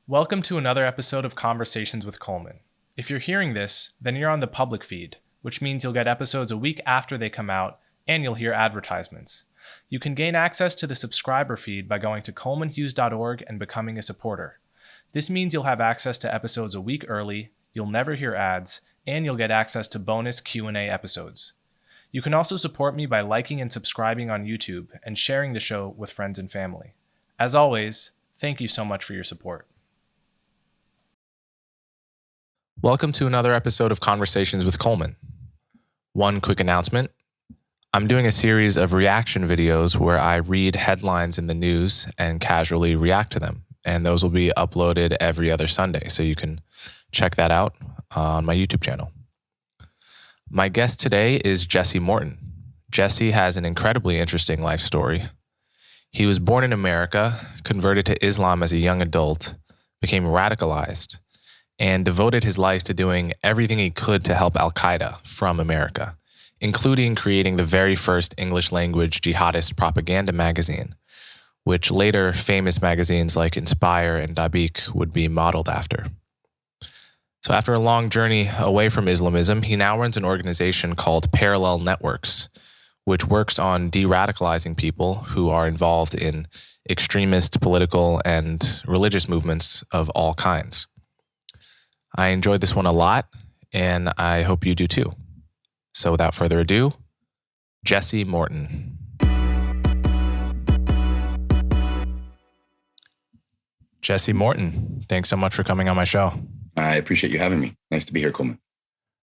Welcome to another episode of Conversations with Coleman. If you're hearing this, then you're on the public feed, which means you'll get episodes a week after they come out, and you'll hear advertisements. You can gain access to the subscriber feed by going to colemanhughes.org and becoming a supporter. This means you'll have access to episodes a week early, you'll never hear ads, and you'll get access to bonus Q&A episodes. You can also support me by liking and subscribing on YouTube and sharing the show with friends and family. As always, thank you so much for your support. Welcome to another episode of Conversations with Coleman. One quick announcement. I'm doing a series of reaction videos where I read headlines in the news and casually react to them. And those will be uploaded every other Sunday, so you can check that out on my YouTube channel. My guest today is Jesse Morton. Jesse has an incredibly interesting life story. He was born in America, converted to Islam as a young adult, became radicalized, and devoted his life to doing everything he could to help Al-Qaeda from America, including creating the very first English-language jihadist propaganda magazine, which later famous magazines like Inspire and Dubuque would be modeled after. So after a long journey away from Islamism, he now runs an organization called Parallel Networks, which works on deradicalizing people who are involved in extremist political and religious movements of all kinds. I enjoyed this one a lot, and I hope you do too. So without further ado, Jesse Morton. Jesse Morton, thanks so much for coming on my show. I appreciate you having me. Nice to be here, Coleman.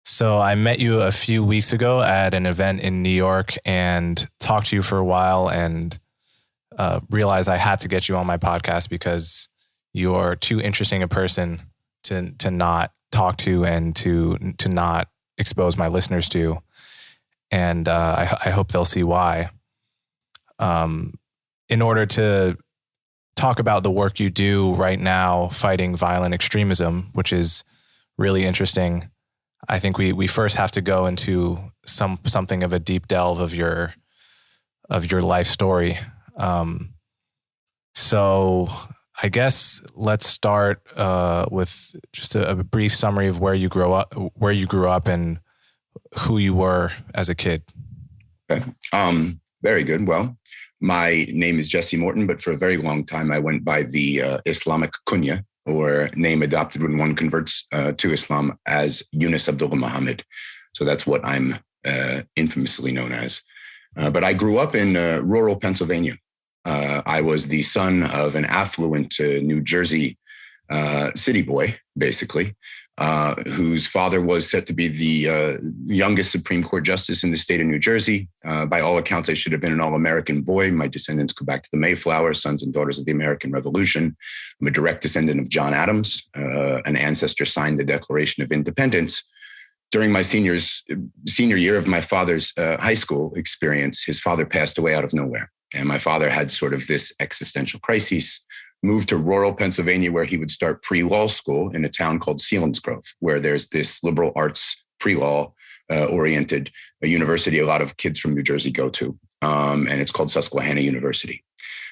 So I met you a few weeks ago at an event in New York and talked to you for a while and realized I had to get you on my podcast because you're too interesting a person to not talk to and to not expose my listeners to. And I hope they'll see why. In order to talk about the work you do right now fighting violent extremism, which is really interesting, I think we first have to go into something of a deep delve of your life story. So I guess let's start with just a brief summary of where you grew up and who you were as a kid. Okay. Very good. Well, my name is Jesse Morton, but for a very long time I went by the Islamic kunya, or name adopted when one converts to Islam, as Yunus Abdullah Muhammad. So that's what I'm infamously known as. But I grew up in rural Pennsylvania. I was the son of an affluent New Jersey city boy, basically, whose father was said to be the youngest Supreme Court justice in the state of New Jersey. By all accounts, I should have been an all-American boy. My descendants go back to the Mayflower, sons and daughters of the American Revolution. I'm a direct descendant of John Adams. An ancestor signed the Declaration of Independence. During my senior year of my father's high school experience, his father passed away out of nowhere. And my father had sort of this existential crisis, moved to rural Pennsylvania, where he would start pre-law school in a town called Selinsgrove, where there's this liberal arts pre-law oriented university a lot of kids from New Jersey go to. And it's called Susquehanna University.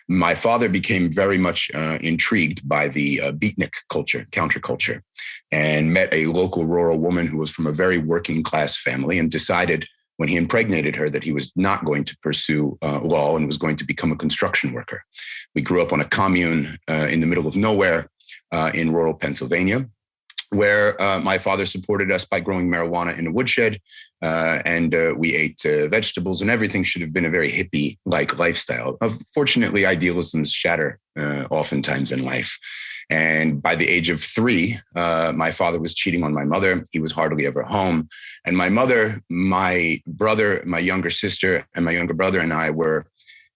My father became very much intrigued by the beatnik culture, counterculture, and met a local rural woman who was from a very working class family, and decided when he impregnated her that he was not going to pursue law and was going to become a construction worker. We grew up on a commune in the middle of nowhere in rural Pennsylvania, where my father supported us by growing marijuana in a woodshed, and we ate vegetables, and everything should have been a very hippie-like lifestyle. Fortunately, idealisms shatter oftentimes in life. And by the age of 3, my father was cheating on my mother. He was hardly ever home. And my mother, my brother, my younger sister, and my younger brother and I were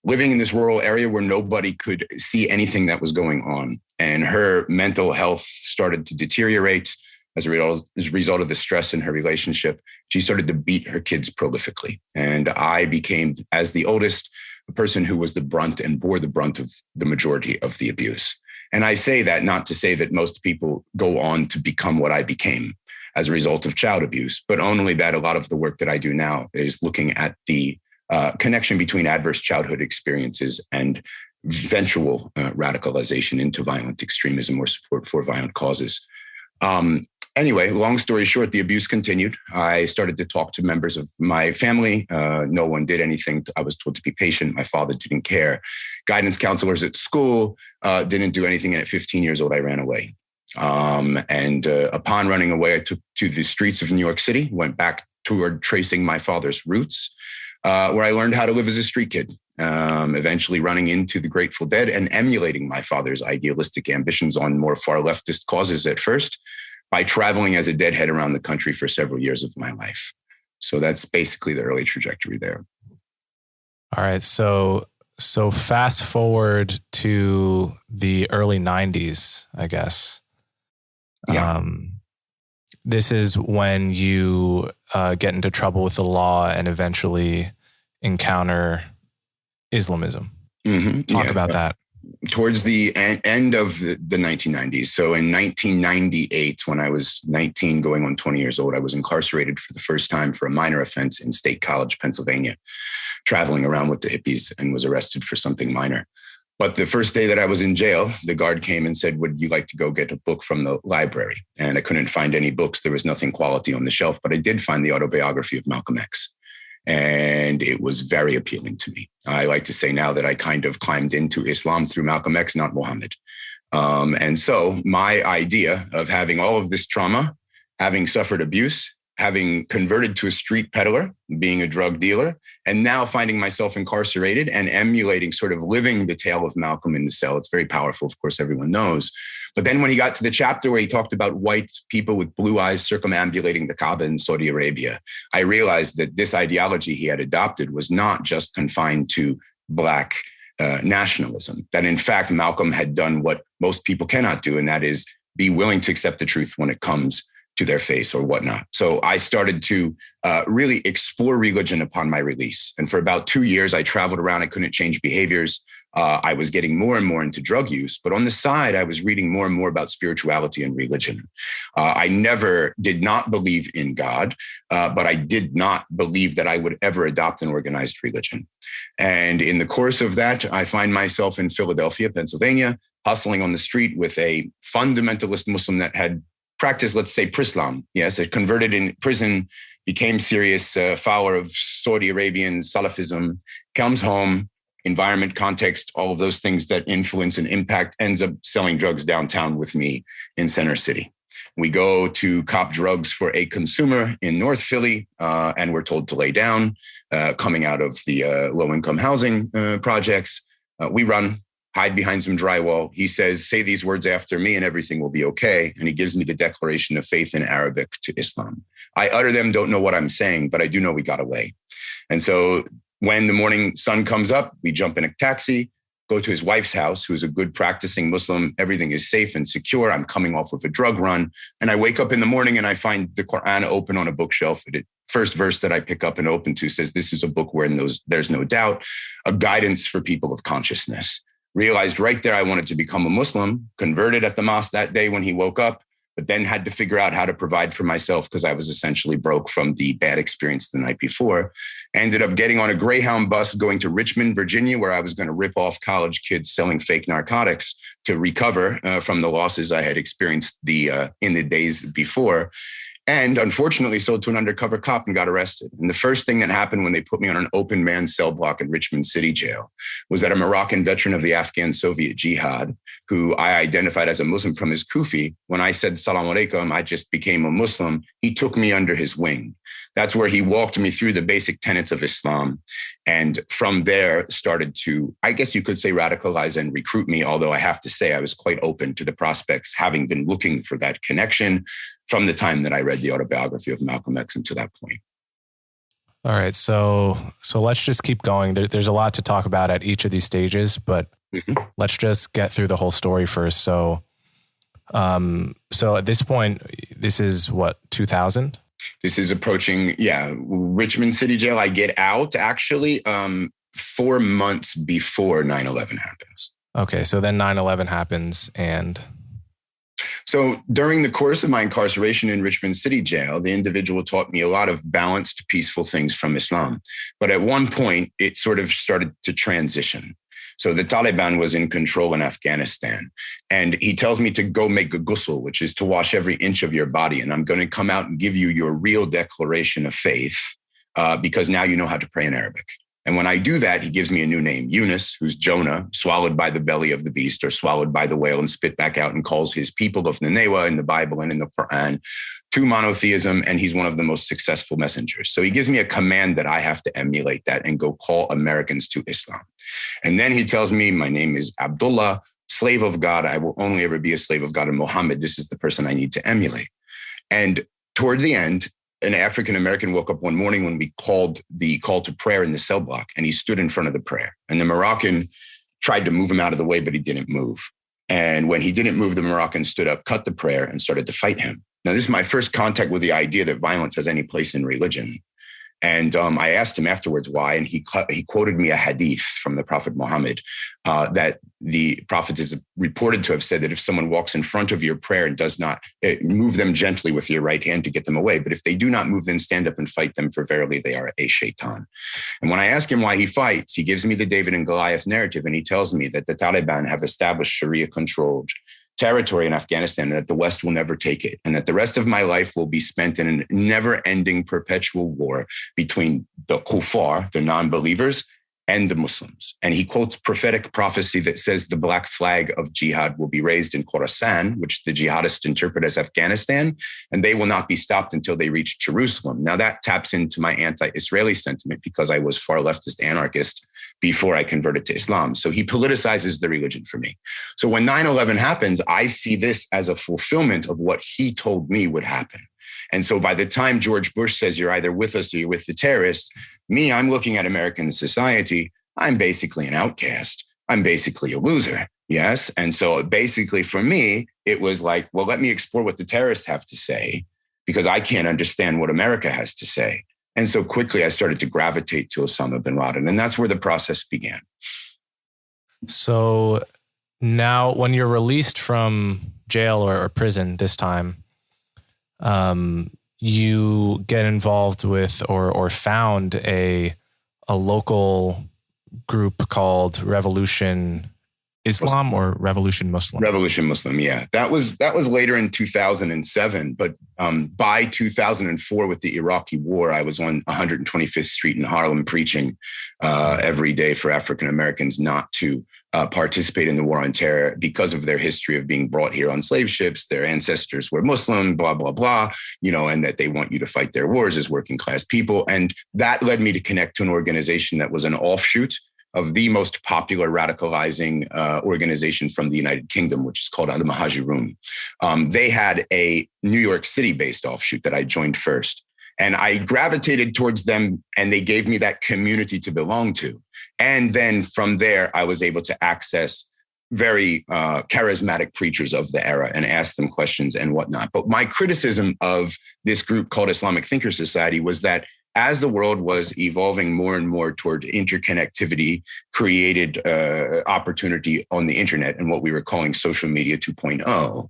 living in this rural area where nobody could see anything that was going on. And her mental health started to deteriorate as a result of the stress in her relationship. She started to beat her kids prolifically. And I became, as the oldest, a person who was the brunt and bore the brunt of the majority of the abuse. And I say that not to say that most people go on to become what I became as a result of child abuse, but only that a lot of the work that I do now is looking at the connection between adverse childhood experiences and radicalization into violent extremism or support for violent causes. Anyway, long story short, the abuse continued. I started to talk to members of my family. No one did anything. I was told to be patient. My father didn't care. Guidance counselors at school didn't do anything. And at 15 years old, I ran away. Upon running away, I took to the streets of New York City, went back toward tracing my father's roots, where I learned how to live as a street kid, eventually running into the Grateful Dead and emulating my father's idealistic ambitions on more far leftist causes at first, by traveling as a deadhead around the country for several years of my life. So that's basically the early trajectory there. All right. So fast forward to the early 90s, I guess. Yeah. This is when you get into trouble with the law and eventually encounter Islamism. Mm-hmm. Talk about that. Towards the end of the 1990s. So in 1998, when I was 19 going on 20 years old, I was incarcerated for the first time for a minor offense in State College, Pennsylvania, traveling around with the hippies, and was arrested for something minor. But the first day that I was in jail, the guard came and said, would you like to go get a book from the library? And I couldn't find any books. There was nothing quality on the shelf, but I did find the autobiography of Malcolm X. And it was very appealing to me. I like to say now that I kind of climbed into Islam through Malcolm X, not Muhammad. And so my idea of having all of this trauma, having suffered abuse, having converted to a street peddler, being a drug dealer, and now finding myself incarcerated and emulating, sort of living the tale of Malcolm in the cell. It's very powerful, of course, everyone knows. But then when he got to the chapter where he talked about white people with blue eyes circumambulating the Kaaba in Saudi Arabia, I realized that this ideology he had adopted was not just confined to Black nationalism, that in fact, Malcolm had done what most people cannot do, and that is be willing to accept the truth when it comes to their face or whatnot. So I started to really explore religion upon my release. And for about 2 years, I traveled around. I couldn't change behaviors. I was getting more and more into drug use. But on the side, I was reading more and more about spirituality and religion. I did not believe in God, but I did not believe that I would ever adopt an organized religion. And in the course of that, I find myself in Philadelphia, Pennsylvania, hustling on the street with a fundamentalist Muslim that had practiced, let's say, Prislam. Yes, it converted in prison, became serious follower of Saudi Arabian Salafism, comes home, environment, context, all of those things that influence and impact, ends up selling drugs downtown with me in Center City. We go to cop drugs for a consumer in North Philly, and we're told to lay down, coming out of the low-income housing projects. We run, hide behind some drywall. He says, say these words after me and everything will be okay. And he gives me the declaration of faith in Arabic to Islam. I utter them, don't know what I'm saying, but I do know we got away. And so when the morning sun comes up, we jump in a taxi, go to his wife's house, who's a good practicing Muslim. Everything is safe and secure. I'm coming off of a drug run. And I wake up in the morning and I find the Quran open on a bookshelf. First verse that I pick up and open to says, this is a book wherein there's no doubt, a guidance for people of consciousness. Realized right there I wanted to become a Muslim, converted at the mosque that day when he woke up, but then had to figure out how to provide for myself because I was essentially broke from the bad experience the night before. Ended up getting on a Greyhound bus going to Richmond, Virginia, where I was going to rip off college kids selling fake narcotics to recover from the losses I had experienced in the days before. And unfortunately sold to an undercover cop and got arrested. And the first thing that happened when they put me on an open man cell block in Richmond City Jail was that a Moroccan veteran of the Afghan Soviet Jihad, who I identified as a Muslim from his kufi, when I said salam alaikum, I just became a Muslim, he took me under his wing. That's where he walked me through the basic tenets of Islam. And from there started to, I guess you could say, radicalize and recruit me. Although I have to say I was quite open to the prospects, having been looking for that connection from the time that I read the autobiography of Malcolm X until that point. All right. So let's just keep going. There's a lot to talk about at each of these stages, but let's just get through the whole story first. So at this point, this is what, 2000? This is approaching, Richmond City Jail. I get out actually 4 months before 9/11 happens. Okay. So then 9/11 happens and... So during the course of my incarceration in Richmond City Jail, the individual taught me a lot of balanced, peaceful things from Islam. But at one point, it sort of started to transition. So the Taliban was in control in Afghanistan. And he tells me to go make a ghusl, which is to wash every inch of your body. And I'm going to come out and give you your real declaration of faith because now you know how to pray in Arabic. And when I do that, he gives me a new name, Yunus, who's Jonah, swallowed by the belly of the beast or swallowed by the whale and spit back out, and calls his people of Nineveh in the Bible and in the Quran to monotheism. And he's one of the most successful messengers. So he gives me a command that I have to emulate that and go call Americans to Islam. And then he tells me, my name is Abdullah, slave of God. I will only ever be a slave of God. And Muhammad, this is the person I need to emulate. And toward the end, an African-American woke up one morning when we called the call to prayer in the cell block, and he stood in front of the prayer. And the Moroccan tried to move him out of the way, but he didn't move. And when he didn't move, the Moroccan stood up, cut the prayer, and started to fight him. Now, this is my first contact with the idea that violence has any place in religion. And I asked him afterwards why, and he quoted me a hadith from the Prophet Muhammad that the Prophet is reported to have said that if someone walks in front of your prayer and does not move them gently with your right hand to get them away, but if they do not move, then stand up and fight them, for verily they are a shaitan. And when I ask him why he fights, he gives me the David and Goliath narrative, and he tells me that the Taliban have established Sharia-controlled territory in Afghanistan, and that the West will never take it, and that the rest of my life will be spent in a never-ending perpetual war between the kuffar, the non-believers, and the Muslims. And he quotes prophetic prophecy that says the black flag of jihad will be raised in Khorasan, which the jihadists interpret as Afghanistan, and they will not be stopped until they reach Jerusalem. Now that taps into my anti-Israeli sentiment because I was far leftist anarchist before I converted to Islam. So he politicizes the religion for me. So when 9/11 happens, I see this as a fulfillment of what he told me would happen. And so by the time George Bush says you're either with us or you're with the terrorists, I'm looking at American society. I'm basically an outcast. I'm basically a loser. Yes. And so basically for me, it was like, well, let me explore what the terrorists have to say because I can't understand what America has to say. And so quickly I started to gravitate to Osama bin Laden. And that's where the process began. So now when you're released from jail or prison this time, you get involved with or found a local group called Revolution Islam or Revolution Muslim. Revolution Muslim, yeah. That was later in 2007, but by 2004 with the Iraqi war, I was on 125th Street in Harlem preaching every day for African Americans not to participate in the war on terror because of their history of being brought here on slave ships. Their ancestors were Muslim, blah, blah, blah, and that they want you to fight their wars as working class people. And that led me to connect to an organization that was an offshoot of the most popular radicalizing organization from the United Kingdom, which is called Al-Muhajirun. They had a New York City-based offshoot that I joined first. And I gravitated towards them, and they gave me that community to belong to. And then from there, I was able to access very charismatic preachers of the era and ask them questions and whatnot. But my criticism of this group called Islamic Thinker Society was that as the world was evolving more and more toward interconnectivity, created opportunity on the internet and what we were calling social media 2.0,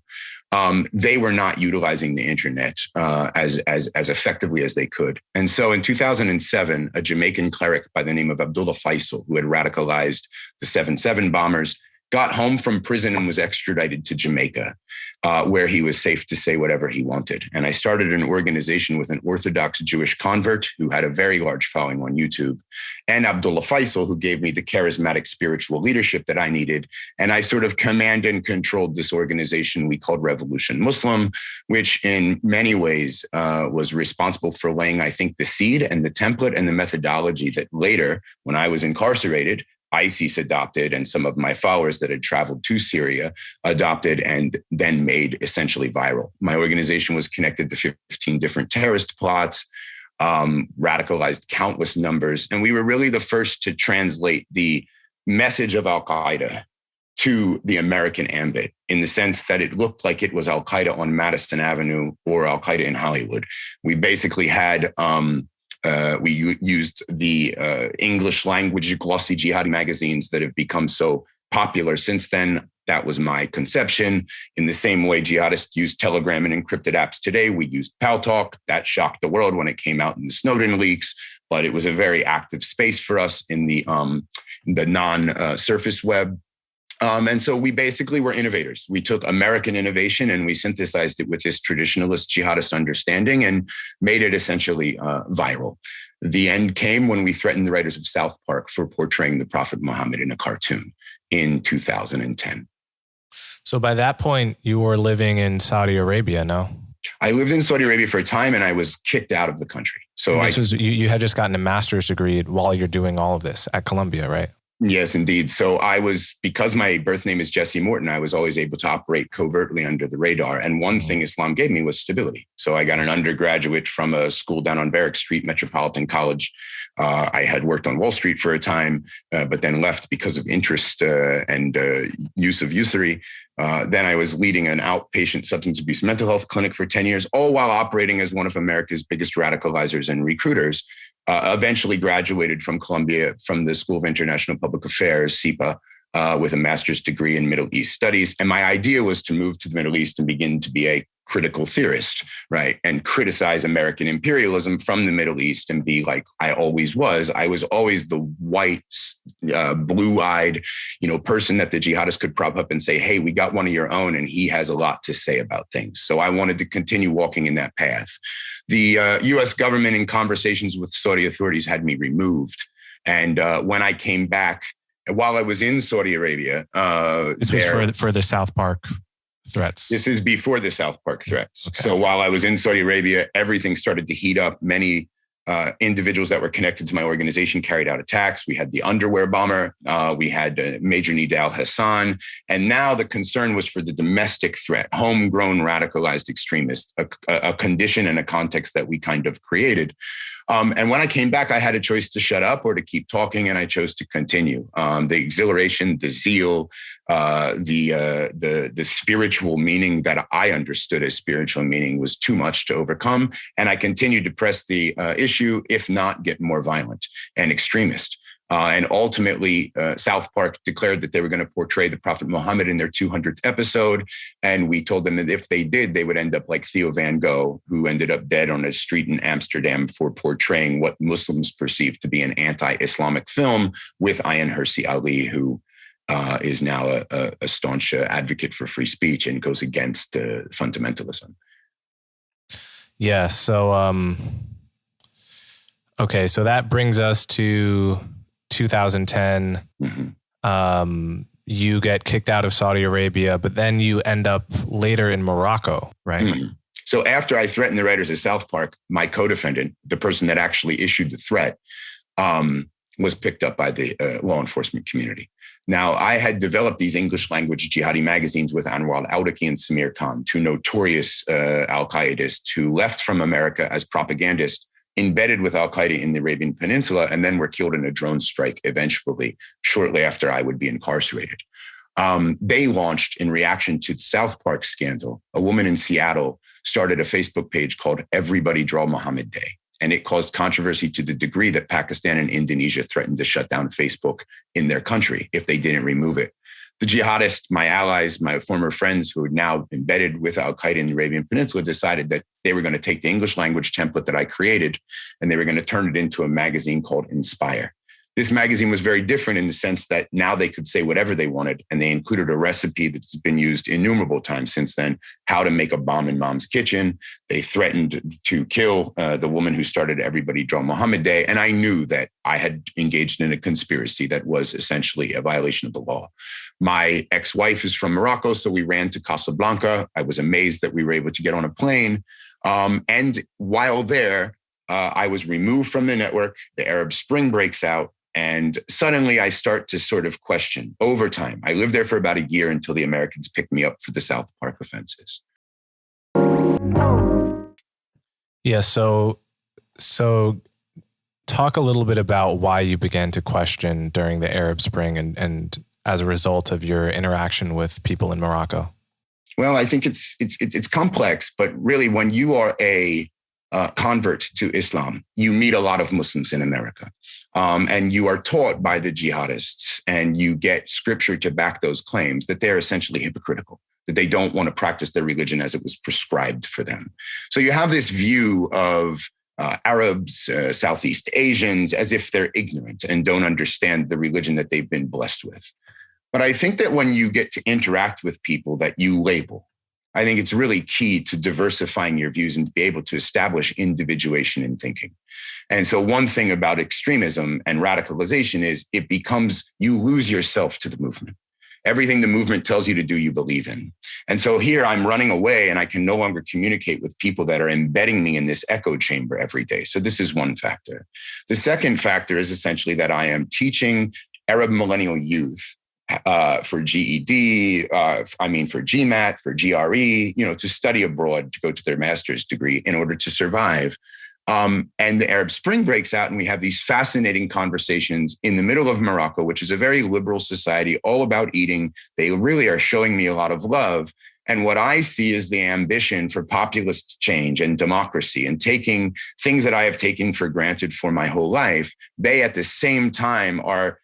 they were not utilizing the internet as effectively as they could. And so in 2007, a Jamaican cleric by the name of Abdullah Faisal, who had radicalized the 7/7 bombers, got home from prison and was extradited to Jamaica, where he was safe to say whatever he wanted. And I started an organization with an Orthodox Jewish convert who had a very large following on YouTube, and Abdullah Faisal, who gave me the charismatic spiritual leadership that I needed. And I sort of command and controlled this organization we called Revolution Muslim, which in many ways was responsible for laying, I think, the seed and the template and the methodology that later, when I was incarcerated, ISIS adopted, and some of my followers that had traveled to Syria adopted and then made essentially viral. My organization was connected to 15 different terrorist plots, radicalized countless numbers. And we were really the first to translate the message of Al-Qaeda to the American ambit, in the sense that it looked like it was Al-Qaeda on Madison Avenue or Al-Qaeda in Hollywood. We basically had we used the English language glossy jihadi magazines that have become so popular since then. That was my conception. In the same way jihadists use Telegram and encrypted apps today, we used Paltalk. That shocked the world when it came out in the Snowden leaks. but it was a very active space for us in the non-surface web. And so we basically were innovators. We took American innovation and we synthesized it with this traditionalist jihadist understanding and made it essentially viral. The end came when we threatened the writers of South Park for portraying the Prophet Muhammad in a cartoon in 2010. So by that point, you were living in Saudi Arabia, no? I lived in Saudi Arabia for a time and I was kicked out of the country. So you had just gotten a master's degree while you're doing all of this at Columbia, right? Yes, indeed. So because my birth name is Jesse Morton, I was always able to operate covertly under the radar. And one thing Islam gave me was stability. So I got an undergraduate from a school down on Varick Street, Metropolitan College. I had worked on Wall Street for a time, but then left because of interest and use of usury. Then I was leading an outpatient substance abuse mental health clinic for 10 years, all while operating as one of America's biggest radicalizers and recruiters. Eventually graduated from Columbia from the School of International Public Affairs, SIPA, with a master's degree in Middle East studies. And my idea was to move to the Middle East and begin to be a critical theorist, right? And criticize American imperialism from the Middle East and be like I always was. I was always the white, blue-eyed, person that the jihadists could prop up and say, hey, we got one of your own and he has a lot to say about things. So I wanted to continue walking in that path. The US government in conversations with Saudi authorities had me removed. And when I came back, while I was in Saudi Arabia, this was for the South Park threats. This was before the South Park threats. Okay. So while I was in Saudi Arabia, everything started to heat up. Many individuals that were connected to my organization carried out attacks. We had the underwear bomber. We had Major Nidal Hassan. And now the concern was for the domestic threat, homegrown radicalized extremists, a condition and a context that we kind of created. And when I came back, I had a choice to shut up or to keep talking, and I chose to continue. The exhilaration, the zeal, the spiritual meaning that I understood as spiritual meaning was too much to overcome. And I continued to press the issue, if not get more violent and extremist. And ultimately, South Park declared that they were going to portray the Prophet Muhammad in their 200th episode. And we told them that if they did, they would end up like Theo Van Gogh, who ended up dead on a street in Amsterdam for portraying what Muslims perceived to be an anti-Islamic film with Ayaan Hirsi Ali, who is now a staunch advocate for free speech and goes against fundamentalism. Yeah. So, okay. So that brings us to 2010. Mm-hmm. You get kicked out of Saudi Arabia, but then you end up later in Morocco, right? Mm-hmm. So after I threatened the writers of South Park, my co-defendant, the person that actually issued the threat, was picked up by the law enforcement community. Now, I had developed these English language jihadi magazines with Anwar al-Awlaki and Samir Khan, two notorious al-Qaedists who left from America as propagandists, embedded with al-Qaeda in the Arabian Peninsula, and then were killed in a drone strike eventually, shortly after I would be incarcerated. They launched, in reaction to the South Park scandal, a woman in Seattle started a Facebook page called Everybody Draw Muhammad Day. And it caused controversy to the degree that Pakistan and Indonesia threatened to shut down Facebook in their country if they didn't remove it. The jihadists, my allies, my former friends who are now embedded with al-Qaeda in the Arabian Peninsula, decided that they were going to take the English language template that I created and they were going to turn it into a magazine called Inspire. This magazine was very different in the sense that now they could say whatever they wanted, and they included a recipe that's been used innumerable times since then, how to make a bomb in mom's kitchen. They threatened to kill the woman who started Everybody Draw Muhammad Day. And I knew that I had engaged in a conspiracy that was essentially a violation of the law. My ex-wife is from Morocco, so we ran to Casablanca. I was amazed that we were able to get on a plane. And while there, I was removed from the network. The Arab Spring breaks out. And suddenly I start to sort of question over time. I lived there for about a year until the Americans picked me up for the South Park offenses. Yeah. So talk a little bit about why you began to question during the Arab Spring and as a result of your interaction with people in Morocco. Well, I think it's complex, but really when you are a convert to Islam, you meet a lot of Muslims in America. And you are taught by the jihadists and you get scripture to back those claims that they're essentially hypocritical, that they don't want to practice their religion as it was prescribed for them. So you have this view of Arabs, Southeast Asians, as if they're ignorant and don't understand the religion that they've been blessed with. But I think that when you get to interact with people that you label, I think it's really key to diversifying your views and to be able to establish individuation in thinking. And so one thing about extremism and radicalization is it becomes, you lose yourself to the movement. Everything the movement tells you to do, you believe in. And so here I'm running away and I can no longer communicate with people that are embedding me in this echo chamber every day. So this is one factor. The second factor is essentially that I am teaching Arab millennial youth for GED, for GMAT, for GRE, to study abroad, to go to their master's degree in order to survive. And the Arab Spring breaks out, and we have these fascinating conversations in the middle of Morocco, which is a very liberal society, all about eating. They really are showing me a lot of love. And what I see is the ambition for populist change and democracy and taking things that I have taken for granted for my whole life. They, at the same time, are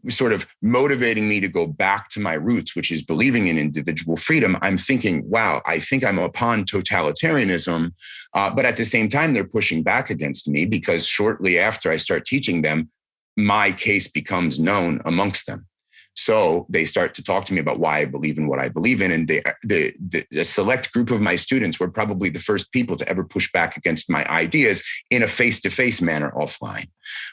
sort of motivating me to go back to my roots, which is believing in individual freedom. I'm thinking, wow, I think I'm upon totalitarianism. But at the same time, they're pushing back against me because shortly after I start teaching them, my case becomes known amongst them. So they start to talk to me about why I believe in what I believe in. And the select group of my students were probably the first people to ever push back against my ideas in a face-to-face manner offline.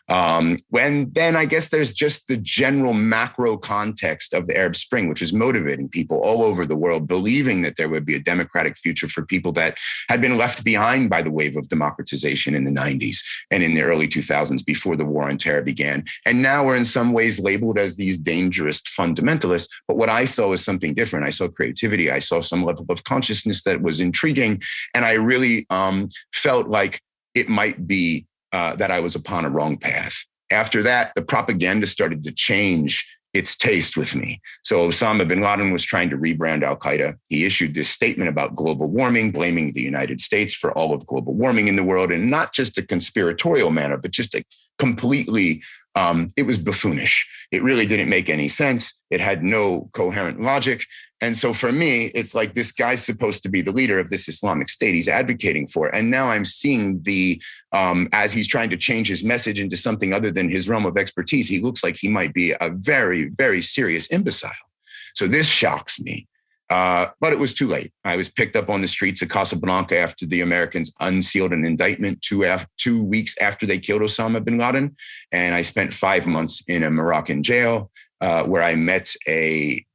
Then I guess there's just the general macro context of the Arab Spring, which is motivating people all over the world, believing that there would be a democratic future for people that had been left behind by the wave of democratization in the 90s and in the early 2000s before the war on terror began. And now we're in some ways labeled as these dangerous fundamentalists. But what I saw was something different. I saw creativity. I saw some level of consciousness that was intriguing. And I really felt like it might be that I was upon a wrong path. After that, the propaganda started to change its taste with me. So Osama bin Laden was trying to rebrand Al-Qaeda. He issued this statement about global warming, blaming the United States for all of global warming in the world, and not just a conspiratorial manner, but just a completely, it was buffoonish. It really didn't make any sense. It had no coherent logic. And so for me, it's like this guy's supposed to be the leader of this Islamic state he's advocating for. And now I'm seeing as he's trying to change his message into something other than his realm of expertise, he looks like he might be a very, very serious imbecile. So this shocks me. But it was too late. I was picked up on the streets of Casablanca after the Americans unsealed an indictment 2 weeks after they killed Osama bin Laden. And I spent 5 months in a Moroccan jail where I met a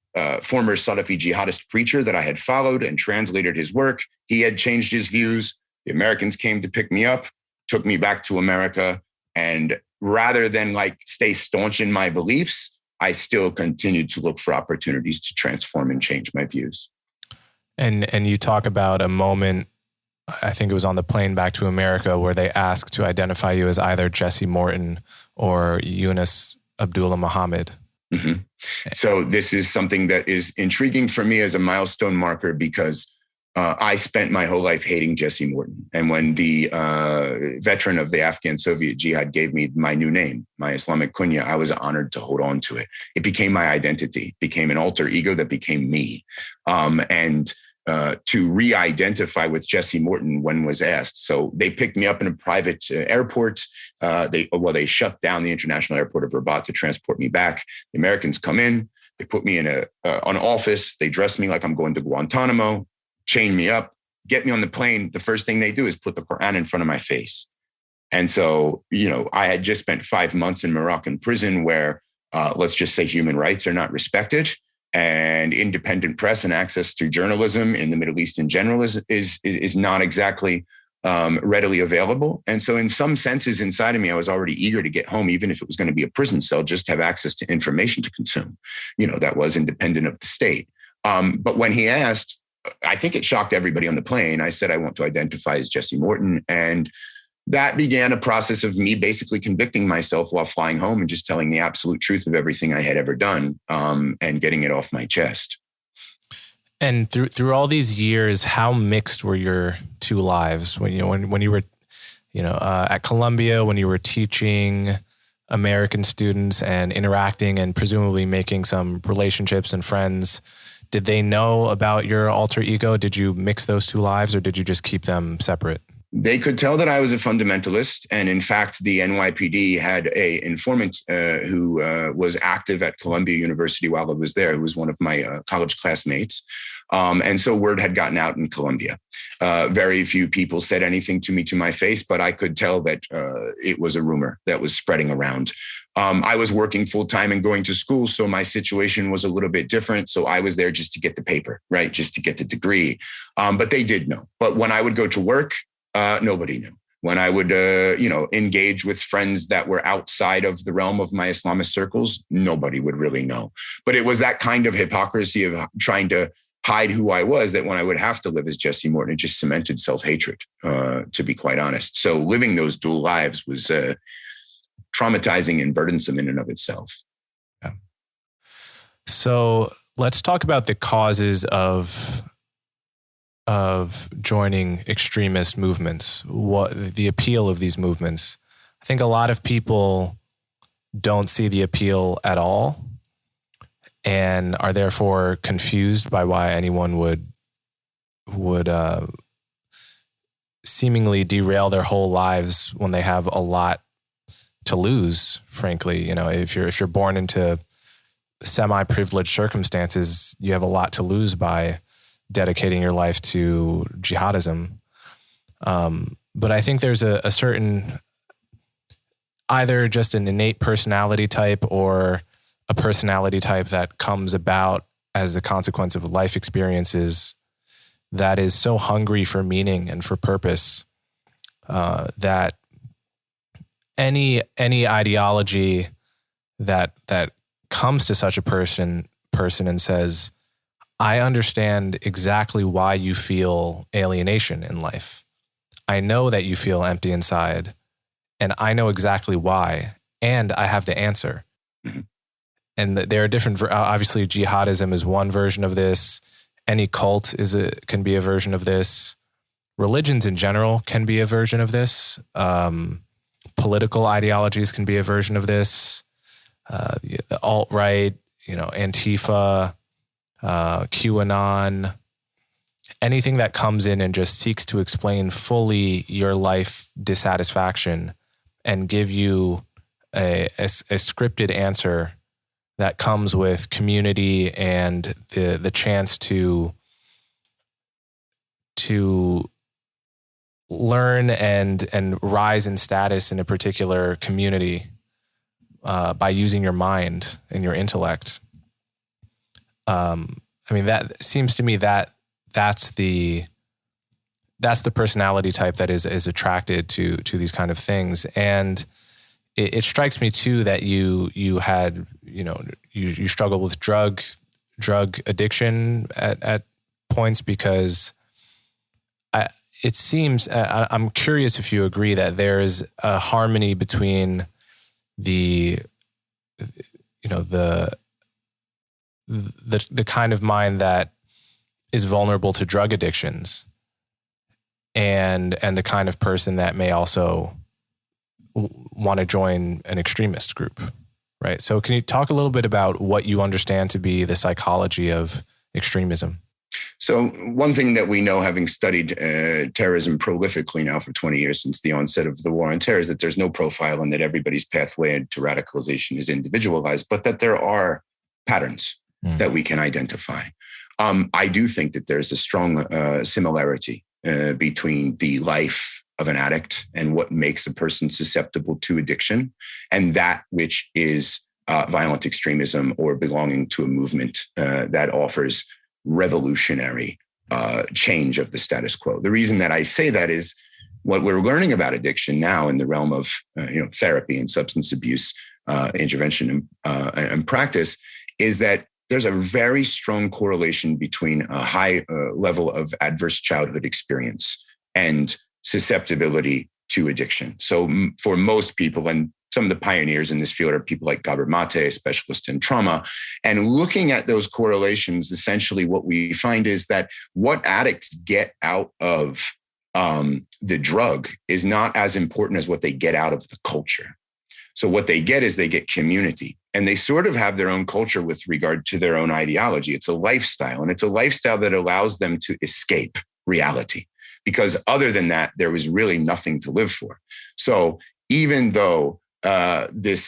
former Salafi jihadist preacher that I had followed and translated his work. He had changed his views. The Americans came to pick me up, took me back to America. And rather than stay staunch in my beliefs, I still continued to look for opportunities to transform and change my views. And you talk about a moment, I think it was on the plane back to America, where they asked to identify you as either Jesse Morton or Yunus Abdullah Muhammad. Mm-hmm. So this is something that is intriguing for me as a milestone marker because I spent my whole life hating Jesse Morton. And when the veteran of the Afghan Soviet jihad gave me my new name, my Islamic kunya, I was honored to hold on to it. It became my identity, became an alter ego that became me. To re-identify with Jesse Morton when was asked. So they picked me up in a private airport. They shut down the international airport of Rabat to transport me back. The Americans come in, they put me in an office. They dress me like I'm going to Guantanamo, chain me up, get me on the plane. The first thing they do is put the Quran in front of my face. And so, I had just spent 5 months in Moroccan prison where, let's just say, human rights are not respected. And independent press and access to journalism in the Middle East in general is not exactly readily available. And so in some senses inside of me, I was already eager to get home, even if it was going to be a prison cell, just to have access to information to consume, that was independent of the state. But when he asked, I think it shocked everybody on the plane. I said, I want to identify as Jesse Morton. And that began a process of me basically convicting myself while flying home and just telling the absolute truth of everything I had ever done and getting it off my chest. And through all these years, how mixed were your two lives when you were at Columbia, when you were teaching American students and interacting and presumably making some relationships and friends? Did they know about your alter ego? Did you mix those two lives or did you just keep them separate? They could tell that I was a fundamentalist. And in fact, the NYPD had a informant who was active at Columbia University while I was there, who was one of my college classmates. And so word had gotten out in Columbia. Very few people said anything to me to my face, but I could tell that it was a rumor that was spreading around. I was working full time and going to school, so my situation was a little bit different. So I was there just to get the paper, right? Just to get the degree. But they did know. But when I would go to work, nobody knew. When I would, engage with friends that were outside of the realm of my Islamist circles, nobody would really know. But it was that kind of hypocrisy of trying to hide who I was that when I would have to live as Jesse Morton, it just cemented self-hatred, to be quite honest. So living those dual lives was traumatizing and burdensome in and of itself. Yeah. So let's talk about the causes of joining extremist movements, what the appeal of these movements. I think a lot of people don't see the appeal at all and are therefore confused by why anyone would seemingly derail their whole lives when they have a lot to lose, frankly. If you're born into semi-privileged circumstances, you have a lot to lose by dedicating your life to jihadism. But I think there's a certain, either just an innate personality type or a personality type that comes about as a consequence of life experiences that is so hungry for meaning and for purpose that any ideology that comes to such a person and says, I understand exactly why you feel alienation in life. I know that you feel empty inside, and I know exactly why, and I have the answer. Mm-hmm. And there are different, obviously jihadism is one version of this. Any cult can be a version of this. Religions in general can be a version of this. Political ideologies can be a version of this. The alt-right, Antifa, QAnon, anything that comes in and just seeks to explain fully your life dissatisfaction and give you a scripted answer that comes with community and the chance to learn and rise in status in a particular community by using your mind and your intellect. That seems to me that's the personality type that is attracted to these kind of things. And it strikes me too that you had, you struggled with drug addiction at points, because it seems, I'm curious if you agree that there is a harmony between the kind of mind that is vulnerable to drug addictions and the kind of person that may also want to join an extremist group, right? So can you talk a little bit about what you understand to be the psychology of extremism? So one thing that we know, having studied terrorism prolifically now for 20 years since the onset of the war on terror, is that there's no profile and that everybody's pathway to radicalization is individualized, but that there are patterns that we can identify. I do think that there's a strong similarity between the life of an addict and what makes a person susceptible to addiction, and that which is violent extremism or belonging to a movement that offers revolutionary change of the status quo. The reason that I say that is what we're learning about addiction now in the realm of therapy and substance abuse intervention and practice is that there's a very strong correlation between a high level of adverse childhood experience and susceptibility to addiction. So for most people, and some of the pioneers in this field are people like Gabor Mate, a specialist in trauma, and looking at those correlations, essentially what we find is that what addicts get out of the drug is not as important as what they get out of the culture. So what they get is they get community, and they sort of have their own culture with regard to their own ideology. It's a lifestyle, and it's a lifestyle that allows them to escape reality, because other than that, there was really nothing to live for. So even though this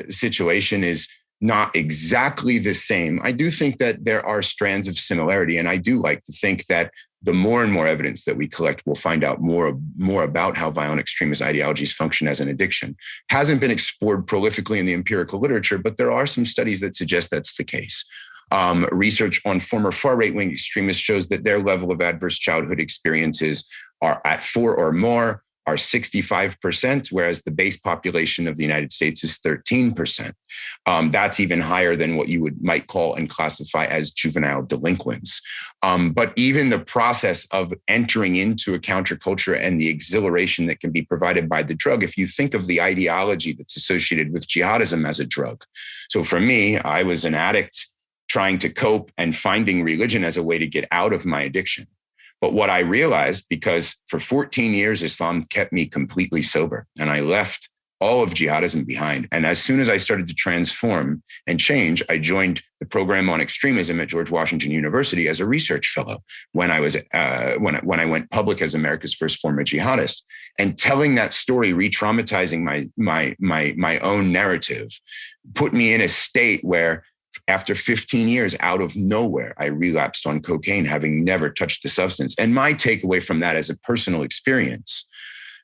situation is not exactly the same, I do think that there are strands of similarity. And I do like to think that the more and more evidence that we collect, we'll find out more about how violent extremist ideologies function as an addiction. Hasn't been explored prolifically in the empirical literature, but there are some studies that suggest that's the case. Research on former far right-wing extremists shows that their level of adverse childhood experiences are at 4 or more, are 65%, whereas the base population of the United States is 13%. That's even higher than what you might call and classify as juvenile delinquents. But even the process of entering into a counterculture and the exhilaration that can be provided by the drug, if you think of the ideology that's associated with jihadism as a drug. So for me, I was an addict trying to cope and finding religion as a way to get out of my addiction. But what I realized, because for 14 years, Islam kept me completely sober, and I left all of jihadism behind. And as soon as I started to transform and change, I joined the program on extremism at George Washington University as a research fellow when I was when I went public as America's first former jihadist. And telling that story, re-traumatizing my own narrative, put me in a state where, after 15 years, out of nowhere, I relapsed on cocaine, having never touched the substance. And my takeaway from that as a personal experience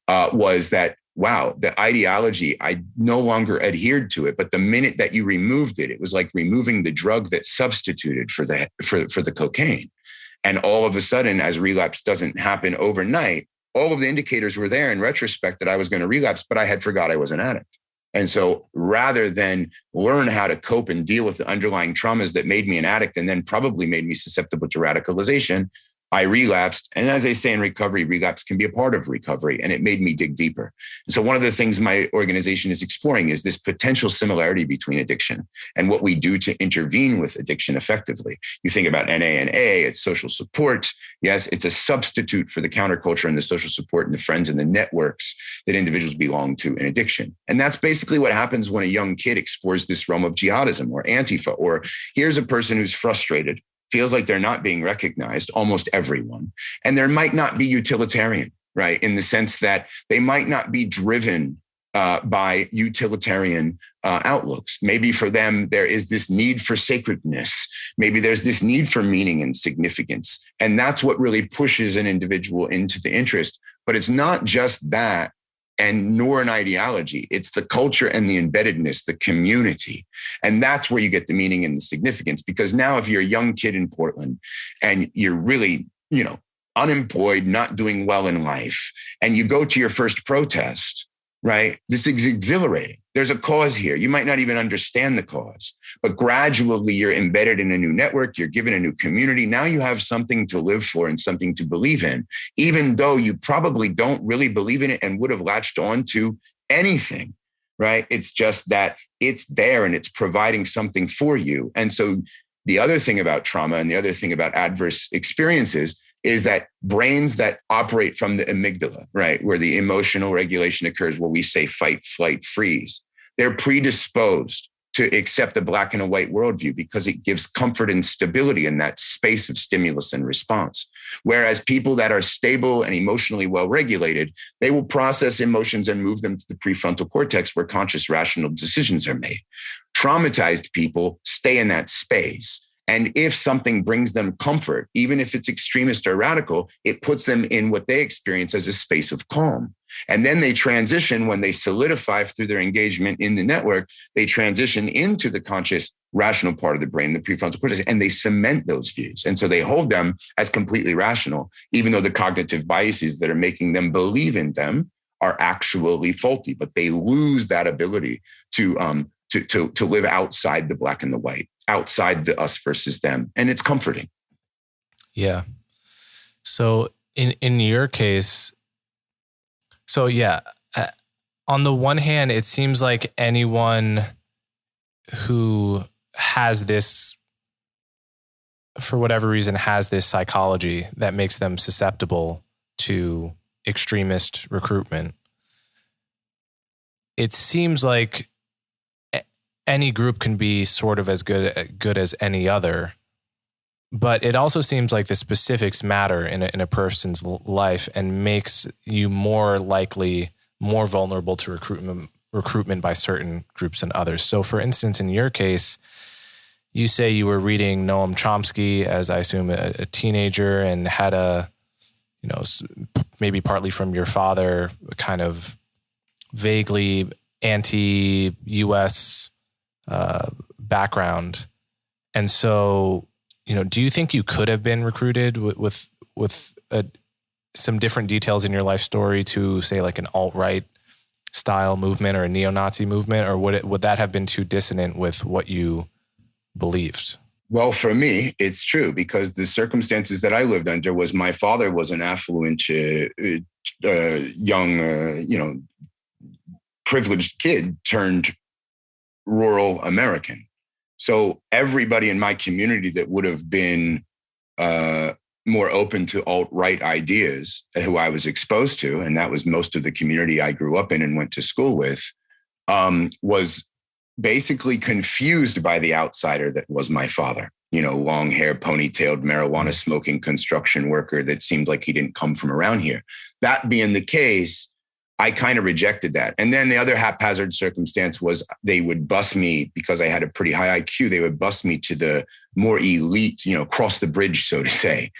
was that, wow, the ideology, I no longer adhered to it. But the minute that you removed it, it was like removing the drug that substituted for the cocaine. And all of a sudden, as relapse doesn't happen overnight, all of the indicators were there in retrospect that I was going to relapse, but I had forgot I was an addict. And so rather than learn how to cope and deal with the underlying traumas that made me an addict and then probably made me susceptible to radicalization, I relapsed. And as they say in recovery, relapse can be a part of recovery. And it made me dig deeper. And so one of the things my organization is exploring is this potential similarity between addiction and what we do to intervene with addiction effectively. You think about NA and A, it's social support. Yes, it's a substitute for the counterculture and the social support and the friends and the networks that individuals belong to in addiction. And that's basically what happens when a young kid explores this realm of jihadism or Antifa, or here's a person who's frustrated, feels like they're not being recognized, almost everyone. And there might not be utilitarian, right? In the sense that they might not be driven by utilitarian outlooks. Maybe for them, there is this need for sacredness. Maybe there's this need for meaning and significance. And that's what really pushes an individual into the interest. But it's not just that, and nor an ideology. It's the culture and the embeddedness, the community. And that's where you get the meaning and the significance. Because now if you're a young kid in Portland and you're really, unemployed, not doing well in life, and you go to your first protest, right? This is exhilarating. There's a cause here. You might not even understand the cause, but gradually you're embedded in a new network. You're given a new community. Now you have something to live for and something to believe in, even though you probably don't really believe in it and would have latched on to anything, right? It's just that it's there and it's providing something for you. And so the other thing about trauma and the other thing about adverse experiences is that brains that operate from the amygdala, right, where the emotional regulation occurs, where we say fight, flight, freeze, they're predisposed to accept a black and a white worldview because it gives comfort and stability in that space of stimulus and response. Whereas people that are stable and emotionally well-regulated, they will process emotions and move them to the prefrontal cortex where conscious, rational decisions are made. Traumatized people stay in that space. And if something brings them comfort, even if it's extremist or radical, it puts them in what they experience as a space of calm. And then they transition, when they solidify through their engagement in the network, they transition into the conscious, rational part of the brain, the prefrontal cortex, and they cement those views. And so they hold them as completely rational, even though the cognitive biases that are making them believe in them are actually faulty. But they lose that ability to live outside the black and the white, outside the us versus them. And it's comforting. Yeah. So in your case, so yeah, on the one hand, it seems like anyone who has this, for whatever reason, has this psychology that makes them susceptible to extremist recruitment. It seems like any group can be sort of as good as any other, But it also seems like the specifics matter in a person's life and makes you more likely, more vulnerable to recruitment by certain groups than others. So for instance, in your case, you say you were reading Noam Chomsky as, I assume, a teenager, and had maybe partly from your father, kind of vaguely anti-US background. And so, do you think you could have been recruited with some different details in your life story to, say, like an alt-right style movement or a neo-Nazi movement, or would that have been too dissonant with what you believed? Well, for me, it's true, because the circumstances that I lived under was my father was an affluent, young, privileged kid turned rural American. So everybody in my community that would have been more open to alt-right ideas, who I was exposed to, and that was most of the community I grew up in and went to school with, was basically confused by the outsider that was my father. Long hair, ponytailed, marijuana smoking construction worker that seemed like he didn't come from around here. That being the case, I kind of rejected that. And then the other haphazard circumstance was they would bus me, because I had a pretty high IQ, they would bus me to the more elite, cross the bridge, so to say,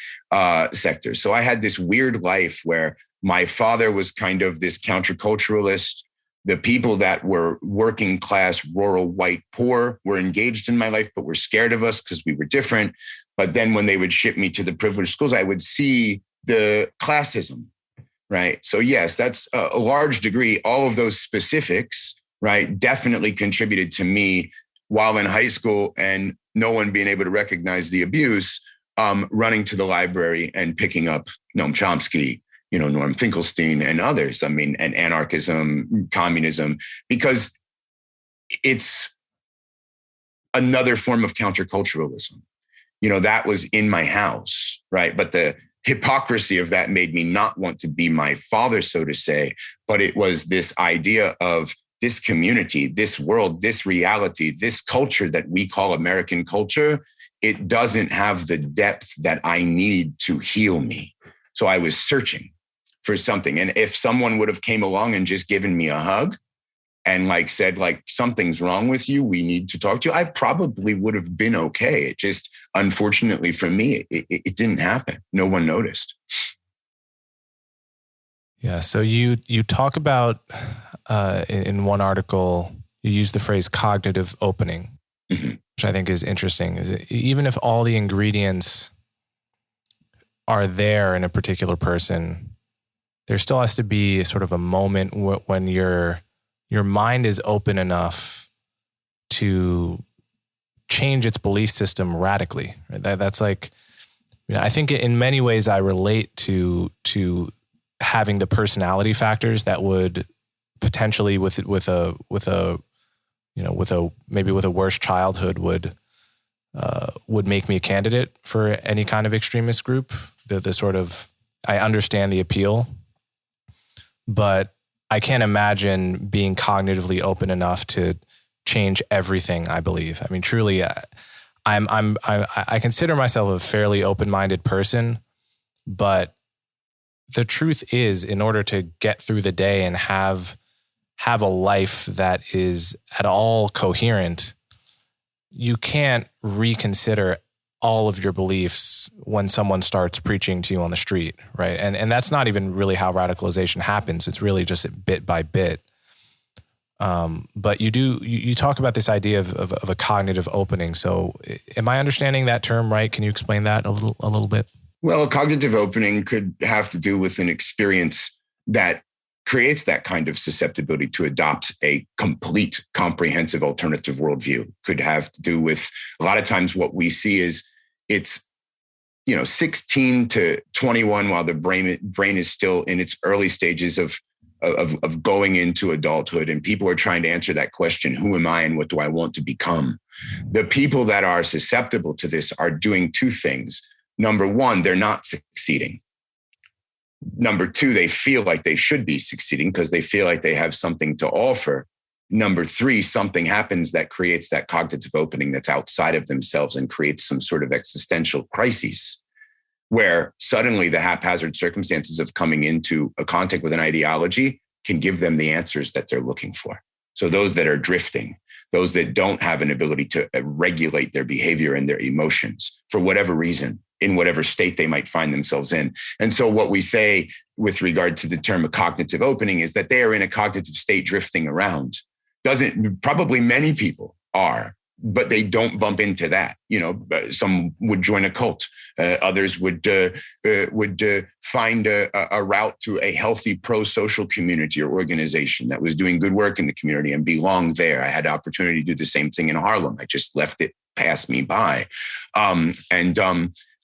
sectors. So I had this weird life where my father was kind of this counterculturalist. The people that were working class, rural, white, poor were engaged in my life, but were scared of us because we were different. But then when they would ship me to the privileged schools, I would see the classism, right? So yes, that's a large degree. All of those specifics, right, definitely contributed to me while in high school, and no one being able to recognize the abuse, running to the library and picking up Noam Chomsky, Norm Finkelstein and others. And anarchism, communism, because it's another form of counterculturalism. That was in my house, right? But the hypocrisy of that made me not want to be my father, so to say. But it was this idea of this community, this world, this reality, this culture that we call American culture. It doesn't have the depth that I need to heal me. So I was searching for something. And if someone would have came along and just given me a hug and said, something's wrong with you, we need to talk to you, I probably would have been okay. It just, unfortunately for me, it didn't happen. No one noticed. Yeah. So you talk about, in one article, you use the phrase cognitive opening, which I think is interesting. Is it, even if all the ingredients are there in a particular person, there still has to be sort of a moment when your mind is open enough to change its belief system radically. Right? That's like, I think in many ways I relate to having the personality factors that would potentially with a worse childhood would make me a candidate for any kind of extremist group. The sort of, I understand the appeal, but I can't imagine being cognitively open enough to change everything I believe. I mean, truly, I consider myself a fairly open-minded person, but the truth is, in order to get through the day and have a life that is at all coherent, you can't reconsider all of your beliefs when someone starts preaching to you on the street, right? And that's not even really how radicalization happens. It's really just bit by bit. But you talk about this idea of a cognitive opening. So am I understanding that term right? Can you explain that a little bit? Well, a cognitive opening could have to do with an experience that creates that kind of susceptibility to adopt a complete, comprehensive alternative worldview. Could have to do with, a lot of times what we see is it's 16 to 21 while the brain is still in its early stages of going into adulthood, and people are trying to answer that question: who am I and what do I want to become? The people that are susceptible to this are doing two things. Number one, they're not succeeding. Number two, they feel like they should be succeeding because they feel like they have something to offer. number three, something happens that creates that cognitive opening that's outside of themselves and creates some sort of existential crises, where suddenly the haphazard circumstances of coming into a contact with an ideology can give them the answers that they're looking for. So those that are drifting, those that don't have an ability to regulate their behavior and their emotions for whatever reason, in whatever state they might find themselves in. And so what we say with regard to the term of cognitive opening is that they are in a cognitive state drifting around. Probably many people are, but they don't bump into that. Some would join a cult. Others would find a route to a healthy pro-social community or organization that was doing good work in the community and belonged there. I had the opportunity to do the same thing in Harlem. I just left it pass me by.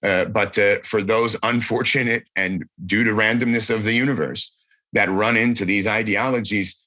But for those unfortunate and due to randomness of the universe that run into these ideologies,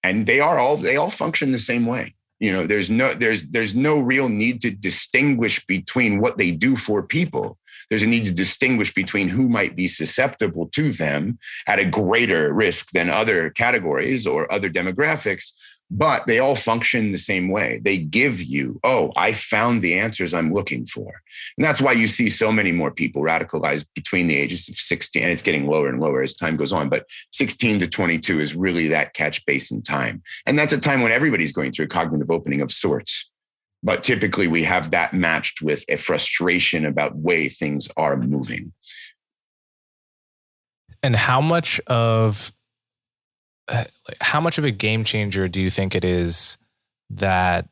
and they all function the same way. There's no real need to distinguish between what they do for people. There's a need to distinguish between who might be susceptible to them at a greater risk than other categories or other demographics, but they all function the same way. They give you, I found the answers I'm looking for. And that's why you see so many more people radicalized between the ages of 16, and it's getting lower and lower as time goes on, but 16 to 22 is really that catch basin time. And that's a time when everybody's going through a cognitive opening of sorts. But typically we have that matched with a frustration about way things are moving. And how much of a game changer do you think it is that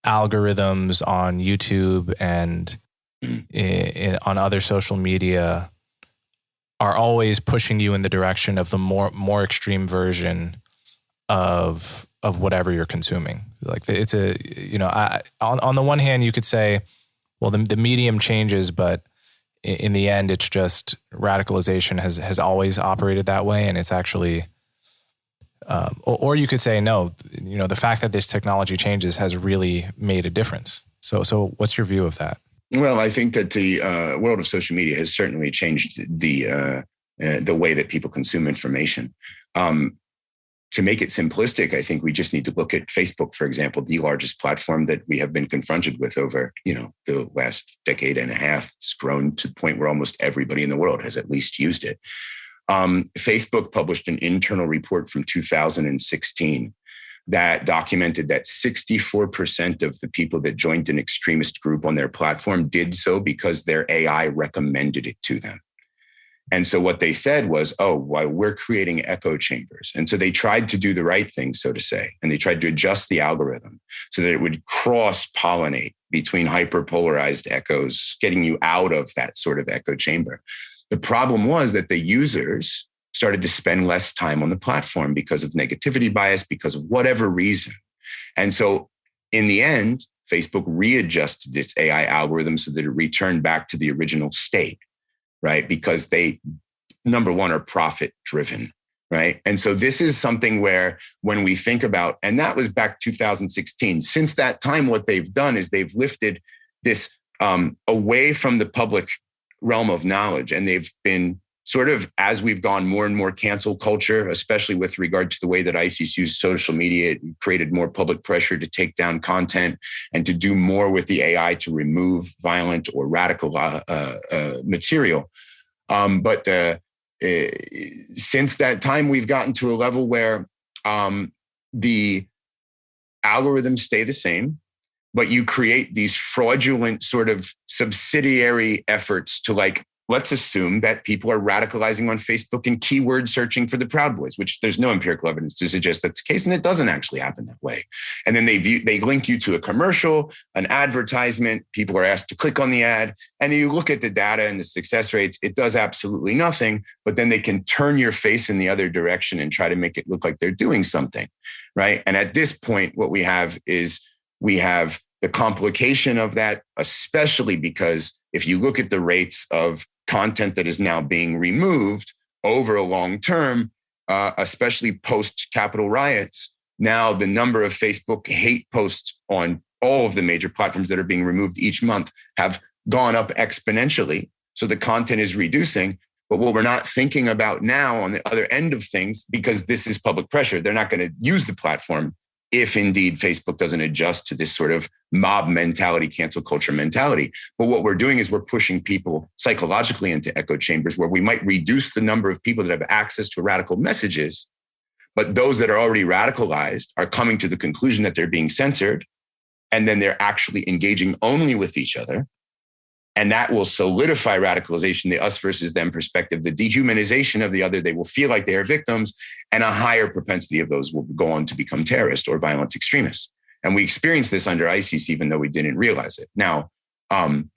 algorithms on YouTube and on other social media are always pushing you in the direction of the more extreme version of whatever you're consuming? Like it's on the one hand, you could say, well, the medium changes, but in the end, it's just radicalization has always operated that way, and it's actually. Or you could say, no, the fact that this technology changes has really made a difference. So what's your view of that? Well, I think that the world of social media has certainly changed the way that people consume information. To make it simplistic, I think we just need to look at Facebook, for example, the largest platform that we have been confronted with over, the last decade and a half. It's grown to the point where almost everybody in the world has at least used it. Facebook published an internal report from 2016 that documented that 64% of the people that joined an extremist group on their platform did so because their AI recommended it to them. And so what they said was, we're creating echo chambers. And so they tried to do the right thing, so to say, and they tried to adjust the algorithm so that it would cross-pollinate between hyperpolarized echoes, getting you out of that sort of echo chamber. The problem was that the users started to spend less time on the platform because of negativity bias, because of whatever reason. And so in the end, Facebook readjusted its AI algorithm so that it returned back to the original state, right? Because they, number one, are profit driven, right? And so this is something where when we think about, and that was back 2016, since that time, what they've done is they've lifted this away from the public realm of knowledge. And they've been sort of, as we've gone more and more cancel culture, especially with regard to the way that ISIS used social media, it created more public pressure to take down content and to do more with the AI to remove violent or radical material. But since that time, we've gotten to a level where the algorithms stay the same, but you create these fraudulent sort of subsidiary efforts to let's assume that people are radicalizing on Facebook and keyword searching for the Proud Boys, which there's no empirical evidence to suggest that's the case. And it doesn't actually happen that way. And then they link you to a commercial, an advertisement. People are asked to click on the ad. And you look at the data and the success rates, it does absolutely nothing. But then they can turn your face in the other direction and try to make it look like they're doing something, right? And at this point, what we have is we have the complication of that, especially because if you look at the rates of content that is now being removed over a long term, especially post-Capitol riots, now the number of Facebook hate posts on all of the major platforms that are being removed each month have gone up exponentially. So the content is reducing. But what we're not thinking about now on the other end of things, because this is public pressure, they're not going to use the platform if indeed Facebook doesn't adjust to this sort of mob mentality, cancel culture mentality. But what we're doing is we're pushing people psychologically into echo chambers where we might reduce the number of people that have access to radical messages, but those that are already radicalized are coming to the conclusion that they're being censored, and then they're actually engaging only with each other. And that will solidify radicalization, the us versus them perspective, the dehumanization of the other. They will feel like they are victims, and a higher propensity of those will go on to become terrorists or violent extremists. And we experienced this under ISIS, even though we didn't realize it. Now,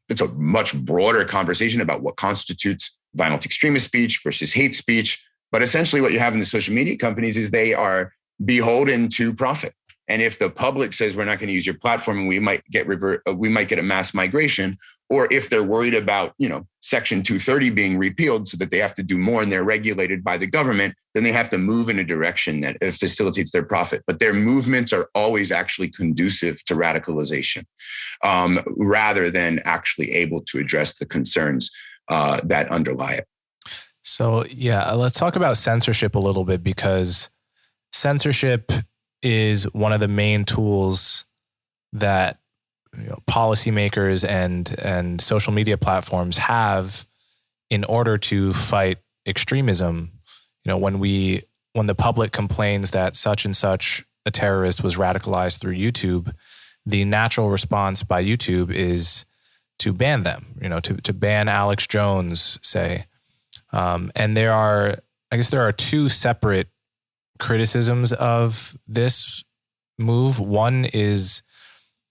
it's a much broader conversation about what constitutes violent extremist speech versus hate speech. But essentially what you have in the social media companies is they are beholden to profit. And if the public says we're not going to use your platform and we might get a mass migration, or if they're worried about, Section 230 being repealed so that they have to do more and they're regulated by the government, then they have to move in a direction that facilitates their profit. But their movements are always actually conducive to radicalization, rather than actually able to address the concerns that underlie it. So, let's talk about censorship a little bit, because censorship is one of the main tools that policymakers and social media platforms have in order to fight extremism. When the public complains that such and such a terrorist was radicalized through YouTube, the natural response by YouTube is to ban them, to ban Alex Jones, say. And there are two separate criticisms of this move. One is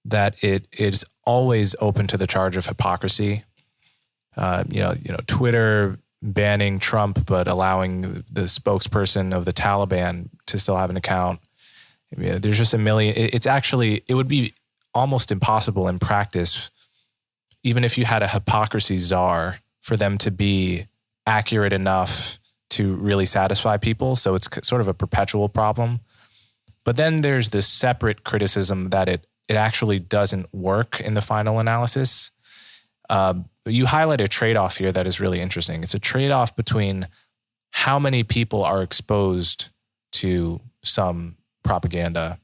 that it is always open to the charge of hypocrisy. Twitter banning Trump but allowing the spokesperson of the Taliban to still have an account. There's just a million. It would be almost impossible in practice, even if you had a hypocrisy czar, for them to be accurate enough to really satisfy people. So it's sort of a perpetual problem. But then there's this separate criticism that it actually doesn't work in the final analysis. You highlight a trade-off here that is really interesting. It's a trade-off between how many people are exposed to some propaganda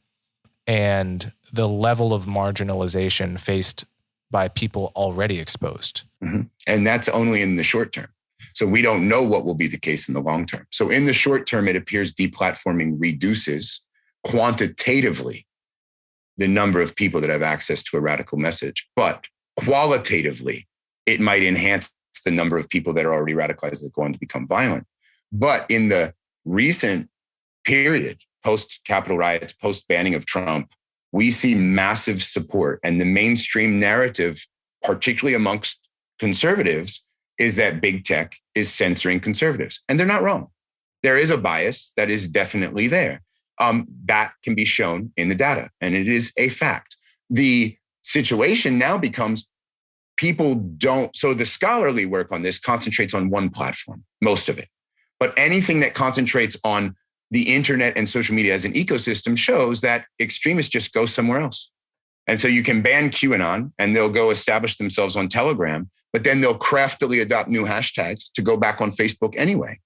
and the level of marginalization faced by people already exposed. Mm-hmm. And that's only in the short term. So we don't know what will be the case in the long term. So in the short term, it appears deplatforming reduces quantitatively the number of people that have access to a radical message. But qualitatively, it might enhance the number of people that are already radicalized that go on to become violent. But in the recent period, post-Capitol riots, post-banning of Trump, we see massive support. And the mainstream narrative, particularly amongst conservatives, is that big tech is censoring conservatives. And they're not wrong. There is a bias that is definitely there. That can be shown in the data, and it is a fact. The situation now becomes people don't, so the scholarly work on this concentrates on one platform, most of it. But anything that concentrates on the internet and social media as an ecosystem shows that extremists just go somewhere else. And so you can ban QAnon and they'll go establish themselves on Telegram, but then they'll craftily adopt new hashtags to go back on Facebook anyway.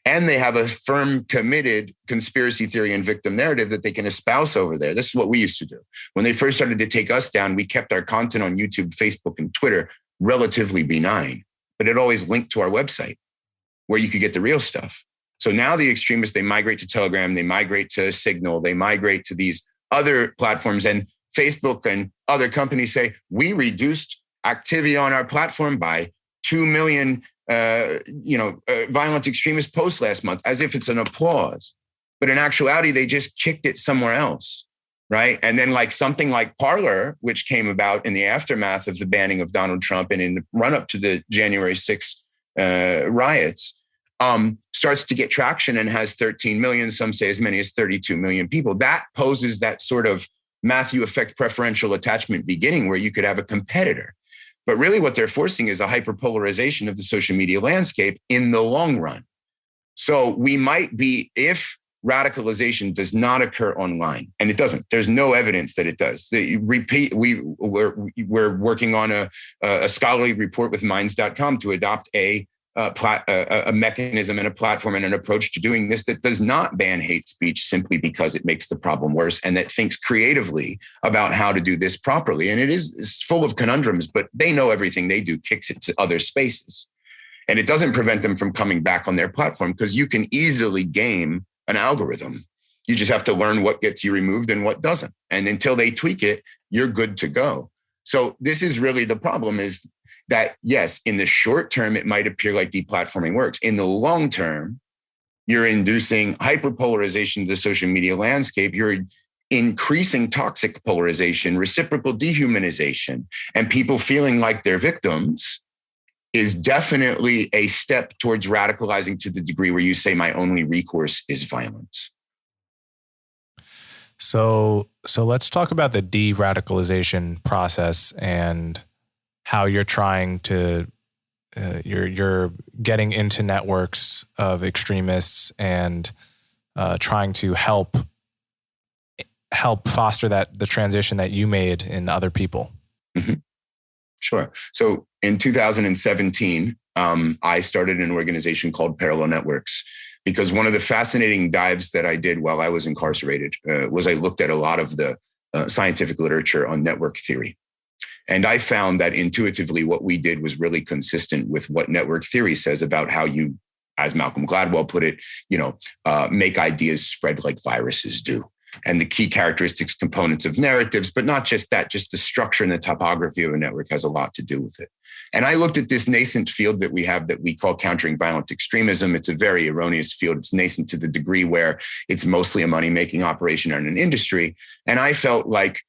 And they have a firm, committed conspiracy theory and victim narrative that they can espouse over there. This is what we used to do. When they first started to take us down, we kept our content on YouTube, Facebook, and Twitter relatively benign, but it always linked to our website where you could get the real stuff. So now the extremists, they migrate to Telegram, they migrate to Signal, they migrate to these other platforms, and Facebook and other companies say, we reduced activity on our platform by 2 million violent extremist posts last month, as if it's an applause. But in actuality, they just kicked it somewhere else, right? And then something like Parler, which came about in the aftermath of the banning of Donald Trump and in the run-up to the January 6th riots, starts to get traction and has 13 million, some say as many as 32 million people. That poses that sort of Matthew effect preferential attachment beginning where you could have a competitor. But really what they're forcing is a hyperpolarization of the social media landscape in the long run. So we might be, if radicalization does not occur online, and it doesn't, there's no evidence that it does. We're working on a scholarly report with minds.com to adopt a a mechanism and a platform and an approach to doing this that does not ban hate speech simply because it makes the problem worse, and that thinks creatively about how to do this properly. And it's full of conundrums, but they know everything they do kicks it to other spaces. And it doesn't prevent them from coming back on their platform, because you can easily game an algorithm. You just have to learn what gets you removed and what doesn't. And until they tweak it, you're good to go. So this is really the problem, is that, yes, in the short term, it might appear like deplatforming works. In the long term, you're inducing hyperpolarization to the social media landscape. You're increasing toxic polarization, reciprocal dehumanization, and people feeling like they're victims is definitely a step towards radicalizing to the degree where you say my only recourse is violence. So let's talk about the de-radicalization process and how you're trying to, you're getting into networks of extremists and trying to help foster the transition that you made in other people. Mm-hmm. Sure. So in 2017, I started an organization called Parallel Networks, because one of the fascinating dives that I did while I was incarcerated was I looked at a lot of the scientific literature on network theory. And I found that intuitively what we did was really consistent with what network theory says about how you, as Malcolm Gladwell put it, make ideas spread like viruses do. And the key characteristics, components of narratives, but not just that, just the structure and the topography of a network has a lot to do with it. And I looked at this nascent field that we have that we call countering violent extremism. It's a very erroneous field. It's nascent to the degree where it's mostly a money-making operation and an industry. And I felt like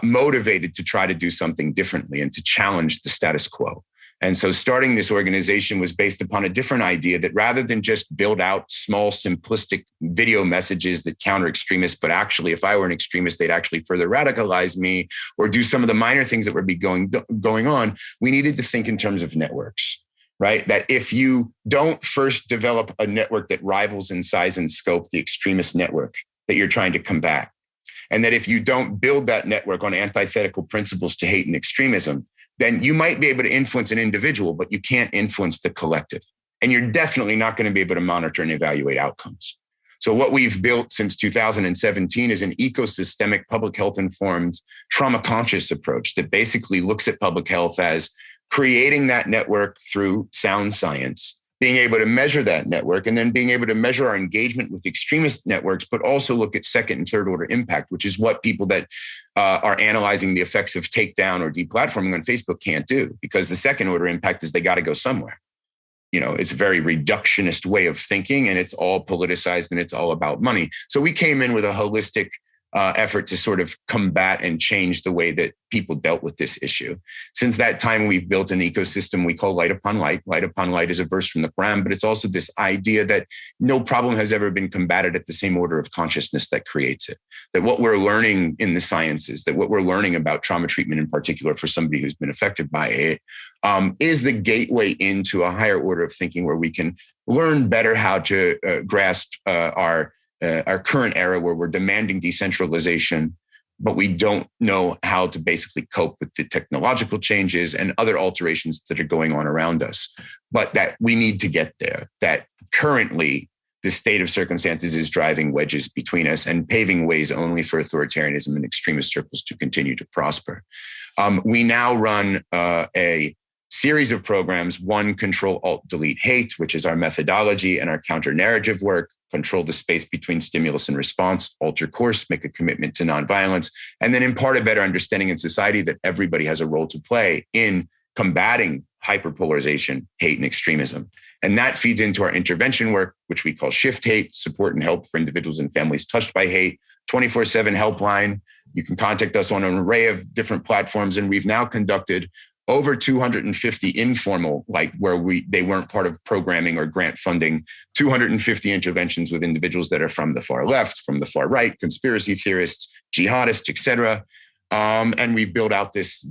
motivated to try to do something differently and to challenge the status quo. And so starting this organization was based upon a different idea that rather than just build out small, simplistic video messages that counter extremists, but actually, if I were an extremist, they'd actually further radicalize me or do some of the minor things that would be going on, we needed to think in terms of networks, right? That if you don't first develop a network that rivals in size and scope the extremist network that you're trying to combat, and that if you don't build that network on antithetical principles to hate and extremism, then you might be able to influence an individual, but you can't influence the collective. And you're definitely not going to be able to monitor and evaluate outcomes. So what we've built since 2017 is an ecosystemic, public health informed, trauma conscious approach that basically looks at public health as creating that network through sound science, being able to measure that network, and then being able to measure our engagement with extremist networks, but also look at second and third order impact, which is what people that are analyzing the effects of takedown or deplatforming on Facebook can't do, because the second order impact is they got to go somewhere. It's a very reductionist way of thinking, and it's all politicized and it's all about money. So we came in with a holistic effort to sort of combat and change the way that people dealt with this issue. Since that time, we've built an ecosystem we call Light Upon Light. Light Upon Light is a verse from the Quran, but it's also this idea that no problem has ever been combated at the same order of consciousness that creates it. That what we're learning in the sciences, that what we're learning about trauma treatment in particular for somebody who's been affected by it, is the gateway into a higher order of thinking where we can learn better how to grasp our current era where we're demanding decentralization, but we don't know how to basically cope with the technological changes and other alterations that are going on around us. But that we need to get there, that currently the state of circumstances is driving wedges between us and paving ways only for authoritarianism and extremist circles to continue to prosper. We now run a series of programs: one, Control, Alt, Delete Hate, which is our methodology and our counter-narrative work; control the space between stimulus and response; alter course, make a commitment to nonviolence; and then impart a better understanding in society that everybody has a role to play in combating hyperpolarization, hate, and extremism. And that feeds into our intervention work, which we call Shift Hate, support and help for individuals and families touched by hate, 24/7 helpline. You can contact us on an array of different platforms, and we've now conducted over 250 informal, like where they weren't part of programming or grant funding, 250 interventions with individuals that are from the far left, from the far right, conspiracy theorists, jihadists, et cetera. And we built out this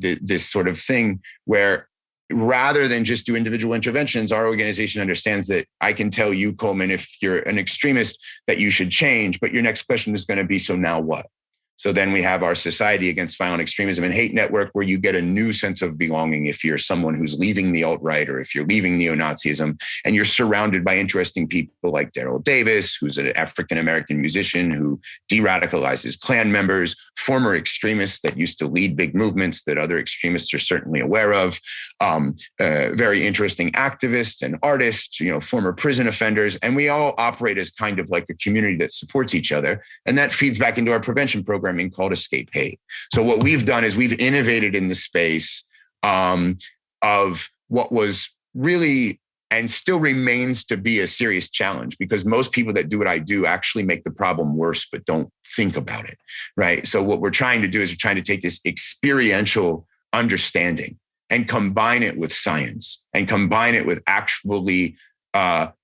sort of thing where rather than just do individual interventions, our organization understands that I can tell you, Coleman, if you're an extremist, that you should change, but your next question is going to be, so now what? So then we have our Society Against Violent Extremism and Hate Network, where you get a new sense of belonging if you're someone who's leaving the alt-right or if you're leaving neo-Nazism, and you're surrounded by interesting people like Daryl Davis, who's an African-American musician who de-radicalizes Klan members, former extremists that used to lead big movements that other extremists are certainly aware of, very interesting activists and artists, former prison offenders, and we all operate as kind of like a community that supports each other, and that feeds back into our prevention programming called Escape Hate. So what we've done is we've innovated in the space of what was really and still remains to be a serious challenge, because most people that do what I do actually make the problem worse, but don't think about it, right? So what we're trying to do is we're trying to take this experiential understanding and combine it with science and combine it with actually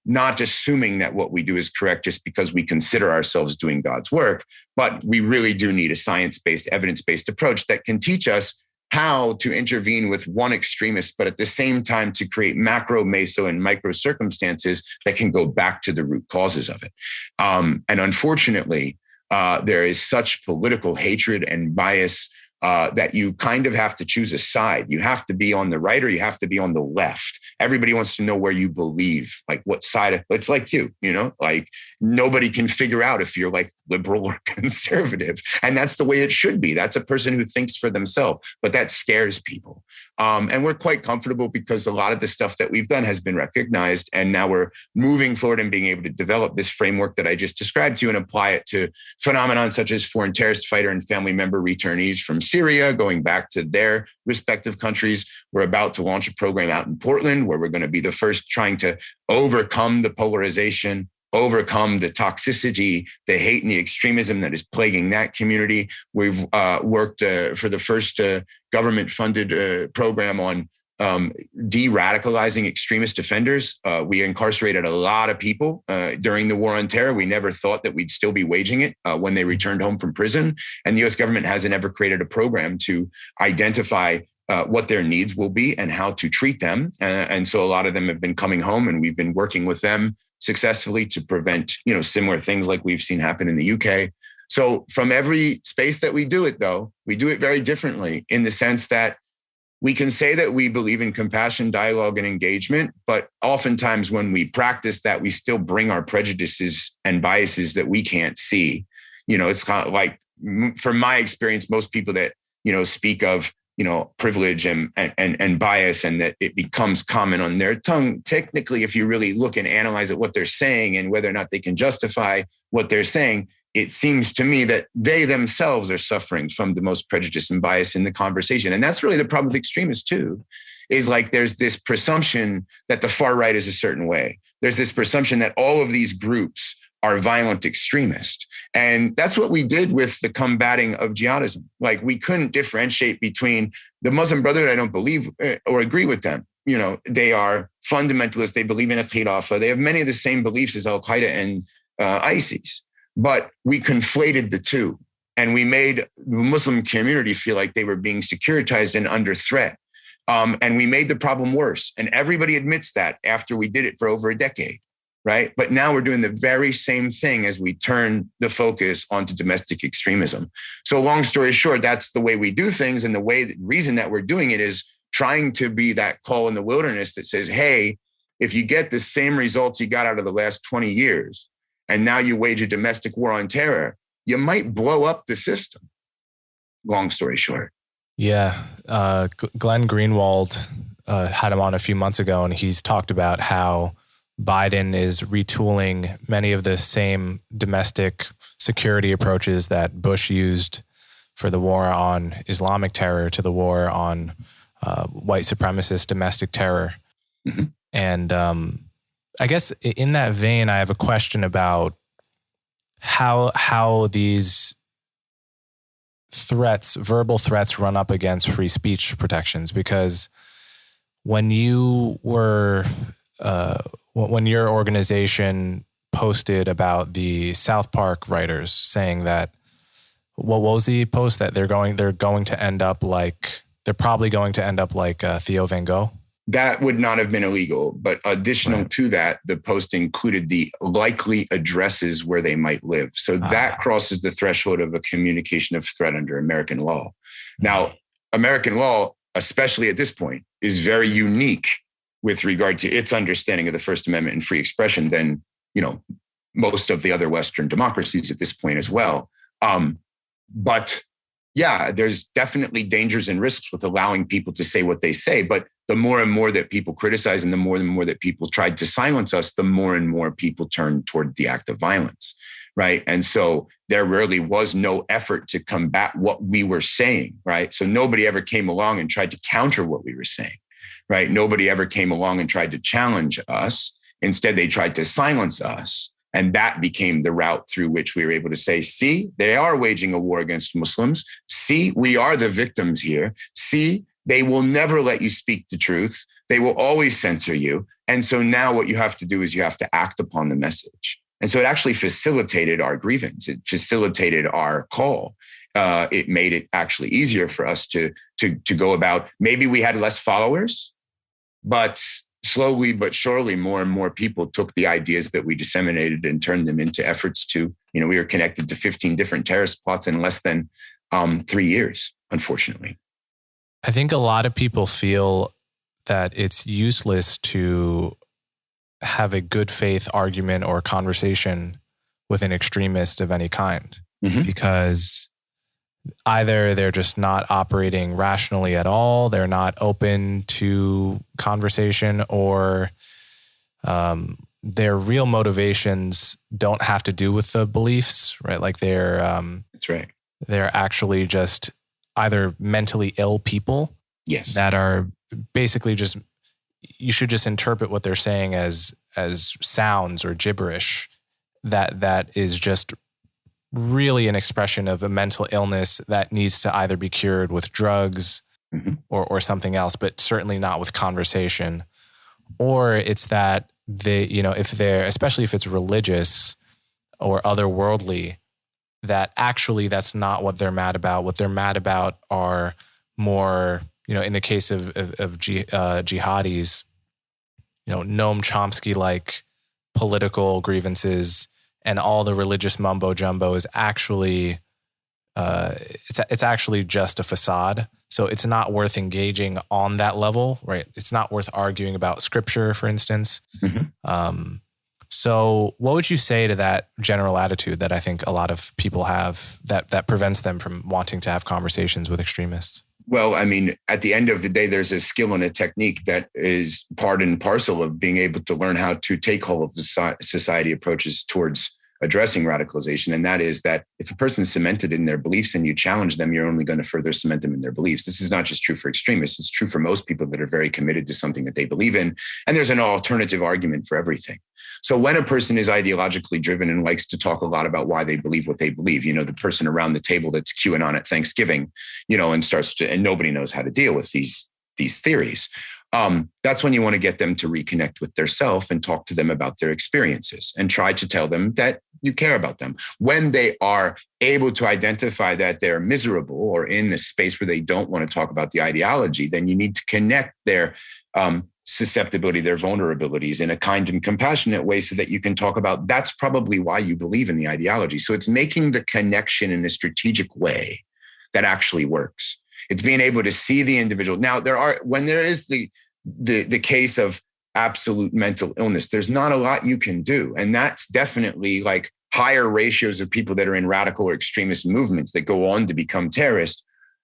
not assuming that what we do is correct just because we consider ourselves doing God's work, but we really do need a science-based, evidence-based approach that can teach us how to intervene with one extremist, but at the same time to create macro, meso, and micro circumstances that can go back to the root causes of it. And unfortunately, there is such political hatred and bias that you kind of have to choose a side. You have to be on the right or you have to be on the left. Everybody wants to know where you believe, like what side. It's like like nobody can figure out if you're like liberal or conservative. And that's the way it should be. That's a person who thinks for themselves, but that scares people. And we're quite comfortable because a lot of the stuff that we've done has been recognized. And now we're moving forward and being able to develop this framework that I just described to you and apply it to phenomenon such as foreign terrorist fighter and family member returnees from Syria, going back to their respective countries. We're about to launch a program out in Portland where we're going to be the first trying to overcome the polarization, overcome the toxicity, the hate and the extremism that is plaguing that community. We've worked for the first government-funded program on de-radicalizing extremist offenders. We incarcerated a lot of people during the war on terror. We never thought that we'd still be waging it when they returned home from prison. And the U.S. government hasn't ever created a program to identify what their needs will be and how to treat them. And so a lot of them have been coming home, and we've been working with them successfully to prevent, similar things like we've seen happen in the UK. So from every space that we do it, though, we do it very differently in the sense that we can say that we believe in compassion, dialogue, and engagement, but oftentimes when we practice that, we still bring our prejudices and biases that we can't see. It's kind of like, from my experience, most people that, speak of, privilege and bias, and that it becomes common on their tongue. Technically, if you really look and analyze at what they're saying and whether or not they can justify what they're saying, it seems to me that they themselves are suffering from the most prejudice and bias in the conversation. And that's really the problem with extremists too, is like there's this presumption that the far right is a certain way. There's this presumption that all of these groups are violent extremists. And that's what we did with the combating of jihadism. Like we couldn't differentiate between the Muslim Brotherhood. I don't believe or agree with them. They are fundamentalists. They believe in a Khilafah. They have many of the same beliefs as Al-Qaeda and ISIS. But we conflated the two, and we made the Muslim community feel like they were being securitized and under threat. And we made the problem worse. And everybody admits that after we did it for over a decade, right? But now we're doing the very same thing as we turn the focus onto domestic extremism. So long story short, that's the way we do things. And the reason that we're doing it is trying to be that call in the wilderness that says, hey, if you get the same results you got out of the last 20 years, and now you wage a domestic war on terror, you might blow up the system. Long story short. Yeah. Glenn Greenwald had him on a few months ago, and he's talked about how Biden is retooling many of the same domestic security approaches that Bush used for the war on Islamic terror to the war on white supremacist domestic terror. Mm-hmm. And I guess in that vein, I have a question about how these threats, verbal threats, run up against free speech protections. Because when you were, when your organization posted about the South Park writers saying that, what was the post that they're probably going to end up like Theo Van Gogh? That would not have been illegal, but additional to that, the post included the likely addresses where they might live. So that crosses the threshold of a communication of threat under American law. Now, American law, especially at this point, is very unique with regard to its understanding of the First Amendment and free expression than, most of the other Western democracies at this point as well. But yeah, there's definitely dangers and risks with allowing people to say what they say. But the more and more that people criticize and the more that people tried to silence us, the more and more people turned toward the act of violence, right? And so there really was no effort to combat what we were saying, right? So nobody ever came along and tried to counter what we were saying, right? Nobody ever came along and tried to challenge us. Instead, they tried to silence us. And that became the route through which we were able to say, see, they are waging a war against Muslims. See, we are the victims here. See, they will never let you speak the truth. They will always censor you. And so now what you have to do is you have to act upon the message. And so it actually facilitated our grievance. It facilitated our call. It made it actually easier for us to go about. Maybe we had less followers, but slowly but surely, more and more people took the ideas that we disseminated and turned them into efforts to, we were connected to 15 different terrorist plots in less than 3 years, unfortunately. I think a lot of people feel that it's useless to have a good faith argument or conversation with an extremist of any kind, because either they're just not operating rationally at all, they're not open to conversation, or their real motivations don't have to do with the beliefs, right? Like that's right. They're actually just either mentally ill people, yes, that are basically just, you should just interpret what they're saying as sounds or gibberish. That is just really an expression of a mental illness that needs to either be cured with drugs or something else, but certainly not with conversation. Or it's that they, if they're, especially if it's religious or otherworldly, that actually that's not what they're mad about. What they're mad about are more, in the case of jihadis, Noam Chomsky-like political grievances, and all the religious mumbo jumbo is actually, it's actually just a facade. So it's not worth engaging on that level, right? It's not worth arguing about scripture, for instance. So what would you say to that general attitude that I think a lot of people have that prevents them from wanting to have conversations with extremists? Well, I mean, at the end of the day, there's a skill and a technique that is part and parcel of being able to learn how to take hold of the society approaches towards addressing radicalization. And that is that if a person is cemented in their beliefs and you challenge them, you're only going to further cement them in their beliefs. This is not just true for extremists. It's true for most people that are very committed to something that they believe in. And there's an alternative argument for everything. So when a person is ideologically driven and likes to talk a lot about why they believe what they believe, the person around the table that's QAnon at Thanksgiving, and nobody knows how to deal with these theories. That's when you want to get them to reconnect with their self and talk to them about their experiences and try to tell them that you care about them. When they are able to identify that they're miserable or in a space where they don't want to talk about the ideology, then you need to connect their susceptibility, their vulnerabilities in a kind and compassionate way so that you can talk about that's probably why you believe in the ideology. So it's making the connection in a strategic way that actually works. It's being able to see the individual. Now, when there is the case of absolute mental illness, there's not a lot you can do. And that's definitely like higher ratios of people that are in radical or extremist movements that go on to become terrorists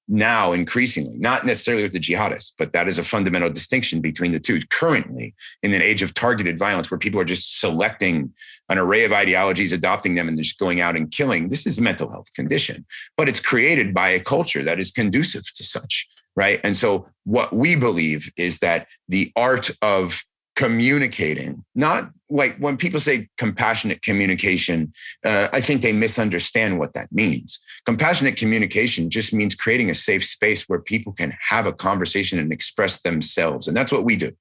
now increasingly, not necessarily with the jihadists, but that is a fundamental distinction between the two. Currently, in an age of targeted violence where people are just selecting an array of ideologies, adopting them, and just going out and killing, this is a mental health condition, but it's created by a culture that is conducive to such, right? And so what we believe is that the art of communicating, not like when people say compassionate communication, I think they misunderstand what that means. Compassionate communication just means creating a safe space where people can have a conversation and express themselves. And that's what we do,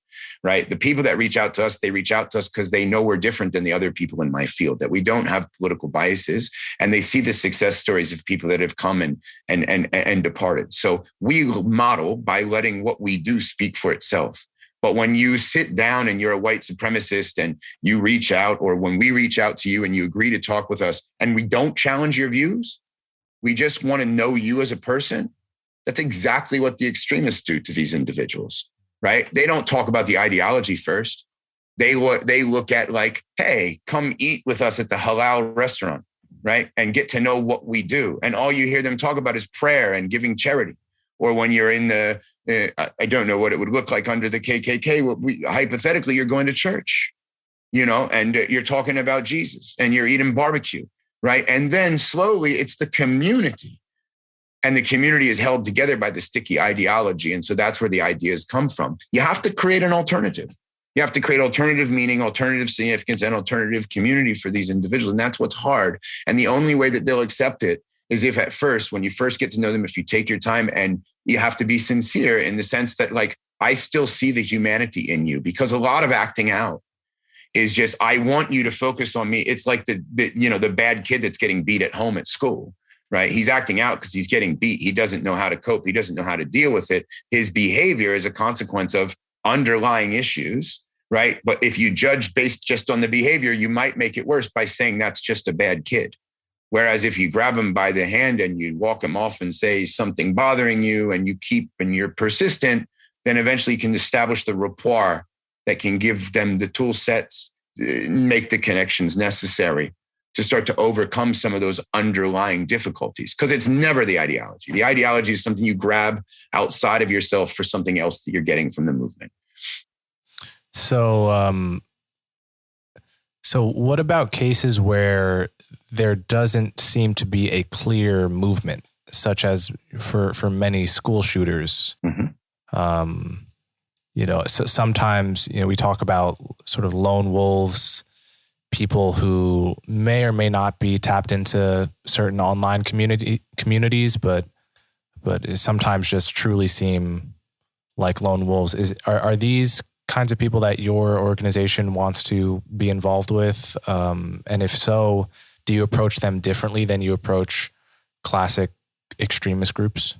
right? The people that reach out to us, they reach out to us because they know we're different than the other people in my field, that we don't have political biases, and they see the success stories of people that have come and departed. So we model by letting what we do speak for itself. But when you sit down and you're a white supremacist and you reach out, or when we reach out to you and you agree to talk with us and we don't challenge your views, we just want to know you as a person. That's exactly what the extremists do to these individuals, right? They don't talk about the ideology first. They look at like, hey, come eat with us at the halal restaurant, right? And get to know what we do. And all you hear them talk about is prayer and giving charity. Or when you're in the, I don't know what it would look like under the KKK. Hypothetically, you're going to church, and you're talking about Jesus and you're eating barbecue, right? And then slowly it's the community. And the community is held together by the sticky ideology. And so that's where the ideas come from. You have to create an alternative. You have to create alternative meaning, alternative significance, and alternative community for these individuals. And that's what's hard. And the only way that they'll accept it is if at first, when you first get to know them, if you take your time, and you have to be sincere in the sense that, like, I still see the humanity in you, because a lot of acting out is just, I want you to focus on me. It's like the bad kid that's getting beat at home at school. Right? He's acting out because he's getting beat. He doesn't know how to cope. He doesn't know how to deal with it. His behavior is a consequence of underlying issues, right? But if you judge based just on the behavior, you might make it worse by saying that's just a bad kid. Whereas if you grab him by the hand and you walk him off and say something bothering you, and you keep and you're persistent, then eventually you can establish the rapport that can give them the tool sets, make the connections necessary to start to overcome some of those underlying difficulties. Because it's never the ideology. The ideology is something you grab outside of yourself for something else that you're getting from the movement. So what about cases where there doesn't seem to be a clear movement, such as for many school shooters? Mm-hmm. So sometimes, we talk about sort of lone wolves, people who may or may not be tapped into certain online communities, but sometimes just truly seem like lone wolves. Are these kinds of people that your organization wants to be involved with? And if so, do you approach them differently than you approach classic extremist groups?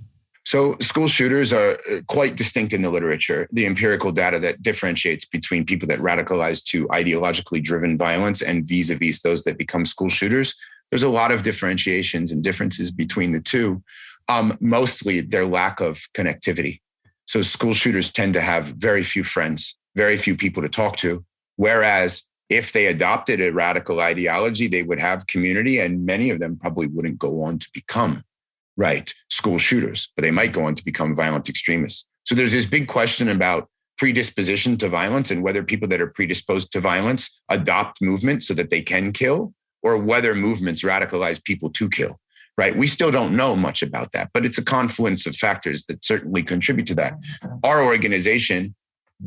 So school shooters are quite distinct in the literature. The empirical data that differentiates between people that radicalize to ideologically driven violence and vis-a-vis those that become school shooters, there's a lot of differentiations and differences between the two. Mostly their lack of connectivity. So school shooters tend to have very few friends, very few people to talk to. Whereas if they adopted a radical ideology, they would have community, and many of them probably wouldn't go on to become school shooters, but they might go on to become violent extremists. So there's this big question about predisposition to violence and whether people that are predisposed to violence adopt movements so that they can kill, or whether movements radicalize people to kill, right? We still don't know much about that, but it's a confluence of factors that certainly contribute to that. Our organization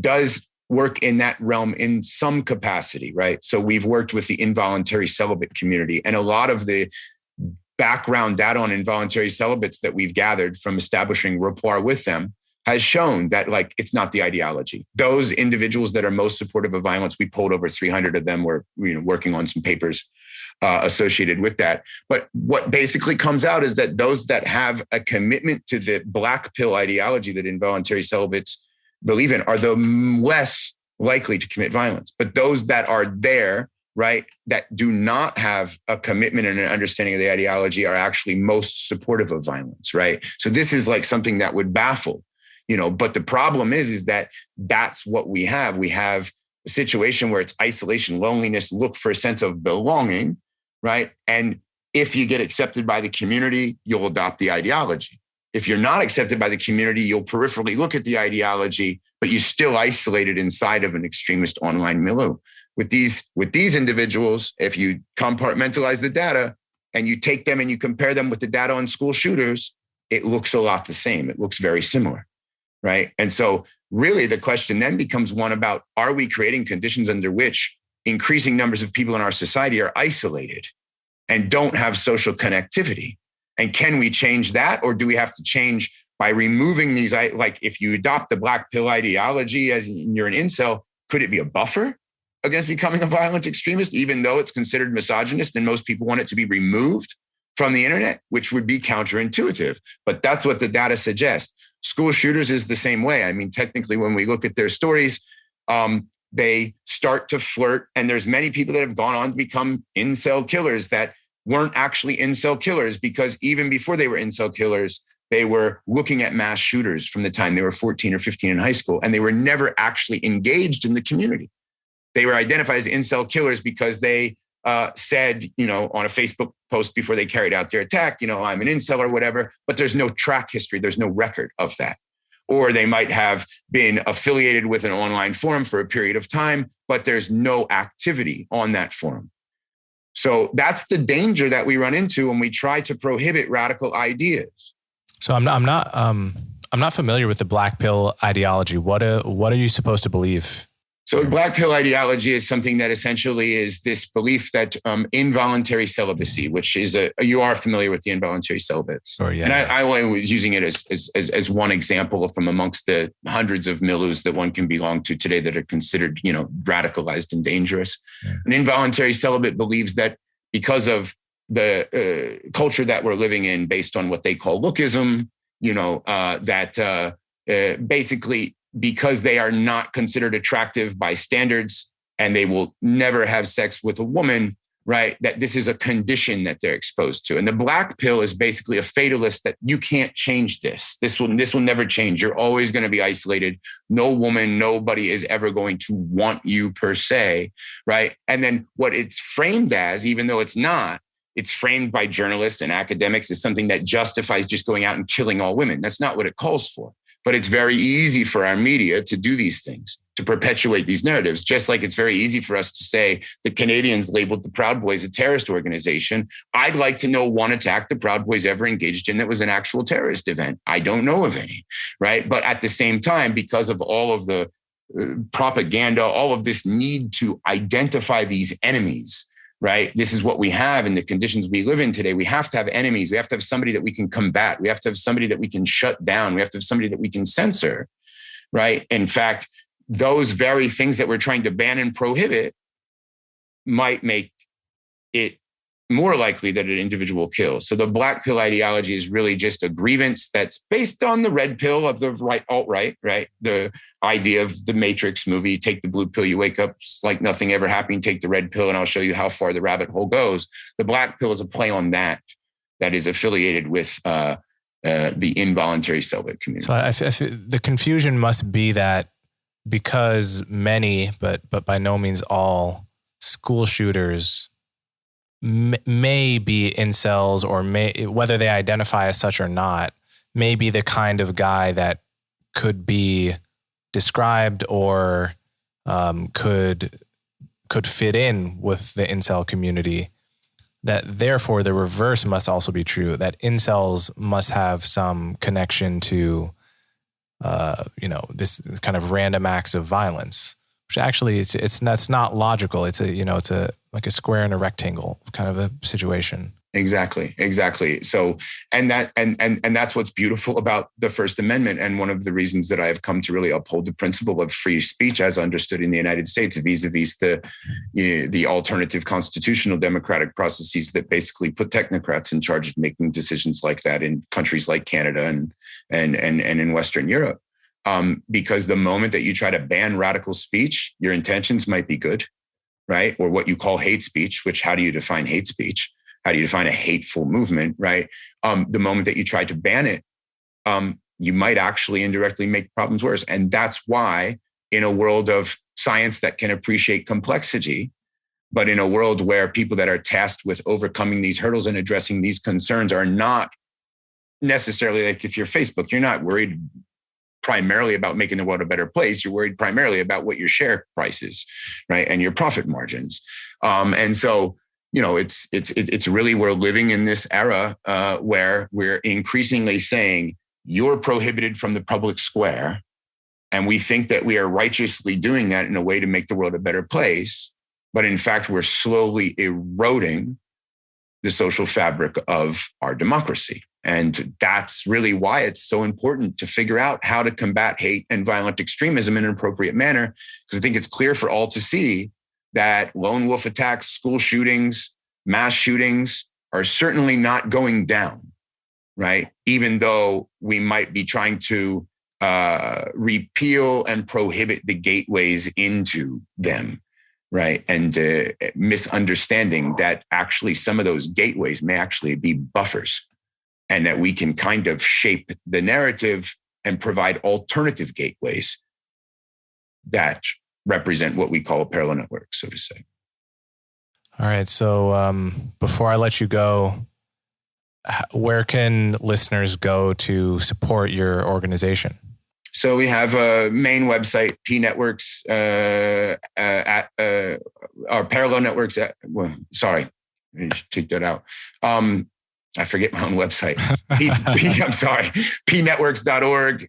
does work in that realm in some capacity, right? So we've worked with the involuntary celibate community, and a lot of the background data on involuntary celibates that we've gathered from establishing rapport with them has shown that, like, it's not the ideology. Those individuals that are most supportive of violence, we polled over 300 of them. We're working on some papers associated with that. But what basically comes out is that those that have a commitment to the black pill ideology that involuntary celibates believe in are the less likely to commit violence. But those that are there, right, that do not have a commitment and an understanding of the ideology are actually most supportive of violence, right? So this is like something that would baffle, but the problem is that that's what we have. We have a situation where it's isolation, loneliness, look for a sense of belonging, right? And if you get accepted by the community, you'll adopt the ideology. If you're not accepted by the community, you'll peripherally look at the ideology, but you're still isolated inside of an extremist online milieu. With these individuals, if you compartmentalize the data and you take them and you compare them with the data on school shooters, it looks a lot the same. It looks very similar, right? And so really the question then becomes one about, are we creating conditions under which increasing numbers of people in our society are isolated and don't have social connectivity? And can we change that? Or do we have to change by removing these, like if you adopt the black pill ideology as you're an incel, could it be a buffer against becoming a violent extremist, even though it's considered misogynist and most people want it to be removed? from the internet, which would be counterintuitive. But that's what the data suggests. School shooters is the same way. I mean, technically, when we look at their stories, they start to flirt. And there's many people that have gone on to become incel killers that weren't actually incel killers, because even before they were incel killers, they were looking at mass shooters from the time they were 14 or 15 in high school, and they were never actually engaged in the community. They were identified as incel killers because they said, on a Facebook post before they carried out their attack, I'm an incel or whatever, but there's no track history. There's no record of that. Or they might have been affiliated with an online forum for a period of time, but there's no activity on that forum. So that's the danger that we run into when we try to prohibit radical ideas. So I'm not familiar with the black pill ideology. What are you supposed to believe? So black pill ideology is something that essentially is this belief that involuntary celibacy, which is you are familiar with the involuntary celibates. Sure, yeah. And I was using it as one example from amongst the hundreds of milus that one can belong to today that are considered, radicalized and dangerous. Yeah. An involuntary celibate believes that because of the culture that we're living in, based on what they call lookism, basically, because they are not considered attractive by standards and they will never have sex with a woman, right? That this is a condition that they're exposed to. And the black pill is basically a fatalist that you can't change this. This will never change. You're always going to be isolated. No woman, nobody is ever going to want you per se, right? And then what it's framed as, even though it's not, it's framed by journalists and academics as something that justifies just going out and killing all women. That's not what it calls for. But it's very easy for our media to do these things, to perpetuate these narratives, just like it's very easy for us to say the Canadians labeled the Proud Boys a terrorist organization. I'd like to know one attack the Proud Boys ever engaged in that was an actual terrorist event. I don't know of any, right? But at the same time, because of all of the propaganda, all of this need to identify these enemies, right? This is what we have in the conditions we live in today. We have to have enemies. We have to have somebody that we can combat. We have to have somebody that we can shut down. We have to have somebody that we can censor, right? In fact, those very things that we're trying to ban and prohibit might make it more likely that an individual kills. So the black pill ideology is really just a grievance that's based on the red pill of the right, alt-right, right? The idea of the Matrix movie, take the blue pill, you wake up, it's like nothing ever happened, take the red pill and I'll show you how far the rabbit hole goes. The black pill is a play on that is affiliated with the involuntary celibate community. So I feel the confusion must be that because many, but by no means all, school shooters may be incels, or whether they identify as such or not, may be the kind of guy that could be described or could fit in with the incel community. That therefore the reverse must also be true, that incels must have some connection to this kind of random acts of violence, which actually it's not logical. It's a like a square and a rectangle kind of a situation. Exactly. So, and that's what's beautiful about the First Amendment. And one of the reasons that I have come to really uphold the principle of free speech as understood in the United States vis-a-vis the alternative constitutional democratic processes that basically put technocrats in charge of making decisions like that in countries like Canada and in Western Europe. Because the moment that you try to ban radical speech, your intentions might be good, right? Or what you call hate speech, which how do you define hate speech? How do you define a hateful movement, right? The moment that you try to ban it, you might actually indirectly make problems worse. And that's why in a world of science that can appreciate complexity, but in a world where people that are tasked with overcoming these hurdles and addressing these concerns are not necessarily, like if you're Facebook, you're not worried primarily about making the world a better place. You're worried primarily about what your share price is, right? And your profit margins. And so, it's really, we're living in this era where we're increasingly saying you're prohibited from the public square. And we think that we are righteously doing that in a way to make the world a better place. But in fact, we're slowly eroding the social fabric of our democracy. And that's really why it's so important to figure out how to combat hate and violent extremism in an appropriate manner. Because I think it's clear for all to see that lone wolf attacks, school shootings, mass shootings are certainly not going down, right? Even though we might be trying to repeal and prohibit the gateways into them, right? And misunderstanding that actually some of those gateways may actually be buffers, and that we can kind of shape the narrative and provide alternative gateways that represent what we call a parallel network, so to say. All right. So before I let you go, where can listeners go to support your organization? So we have a main website, P Networks, at our parallel networks. Sorry, I should take that out. I forget my own website. I'm sorry, pnetworks.org,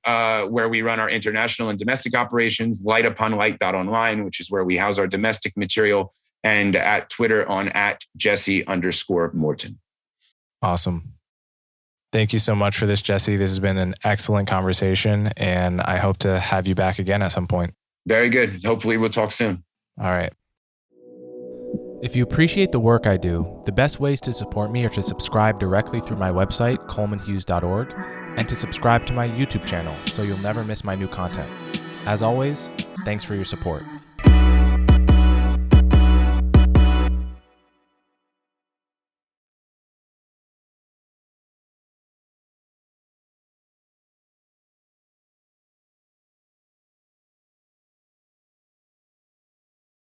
where we run our international and domestic operations, lightuponlight.online, which is where we house our domestic material, and at Twitter on @Jesse_Morton. Awesome. Thank you so much for this, Jesse. This has been an excellent conversation, and I hope to have you back again at some point. Very good. Hopefully we'll talk soon. All right. If you appreciate the work I do, the best ways to support me are to subscribe directly through my website, colemanhughes.org, and to subscribe to my YouTube channel so you'll never miss my new content. As always, thanks for your support.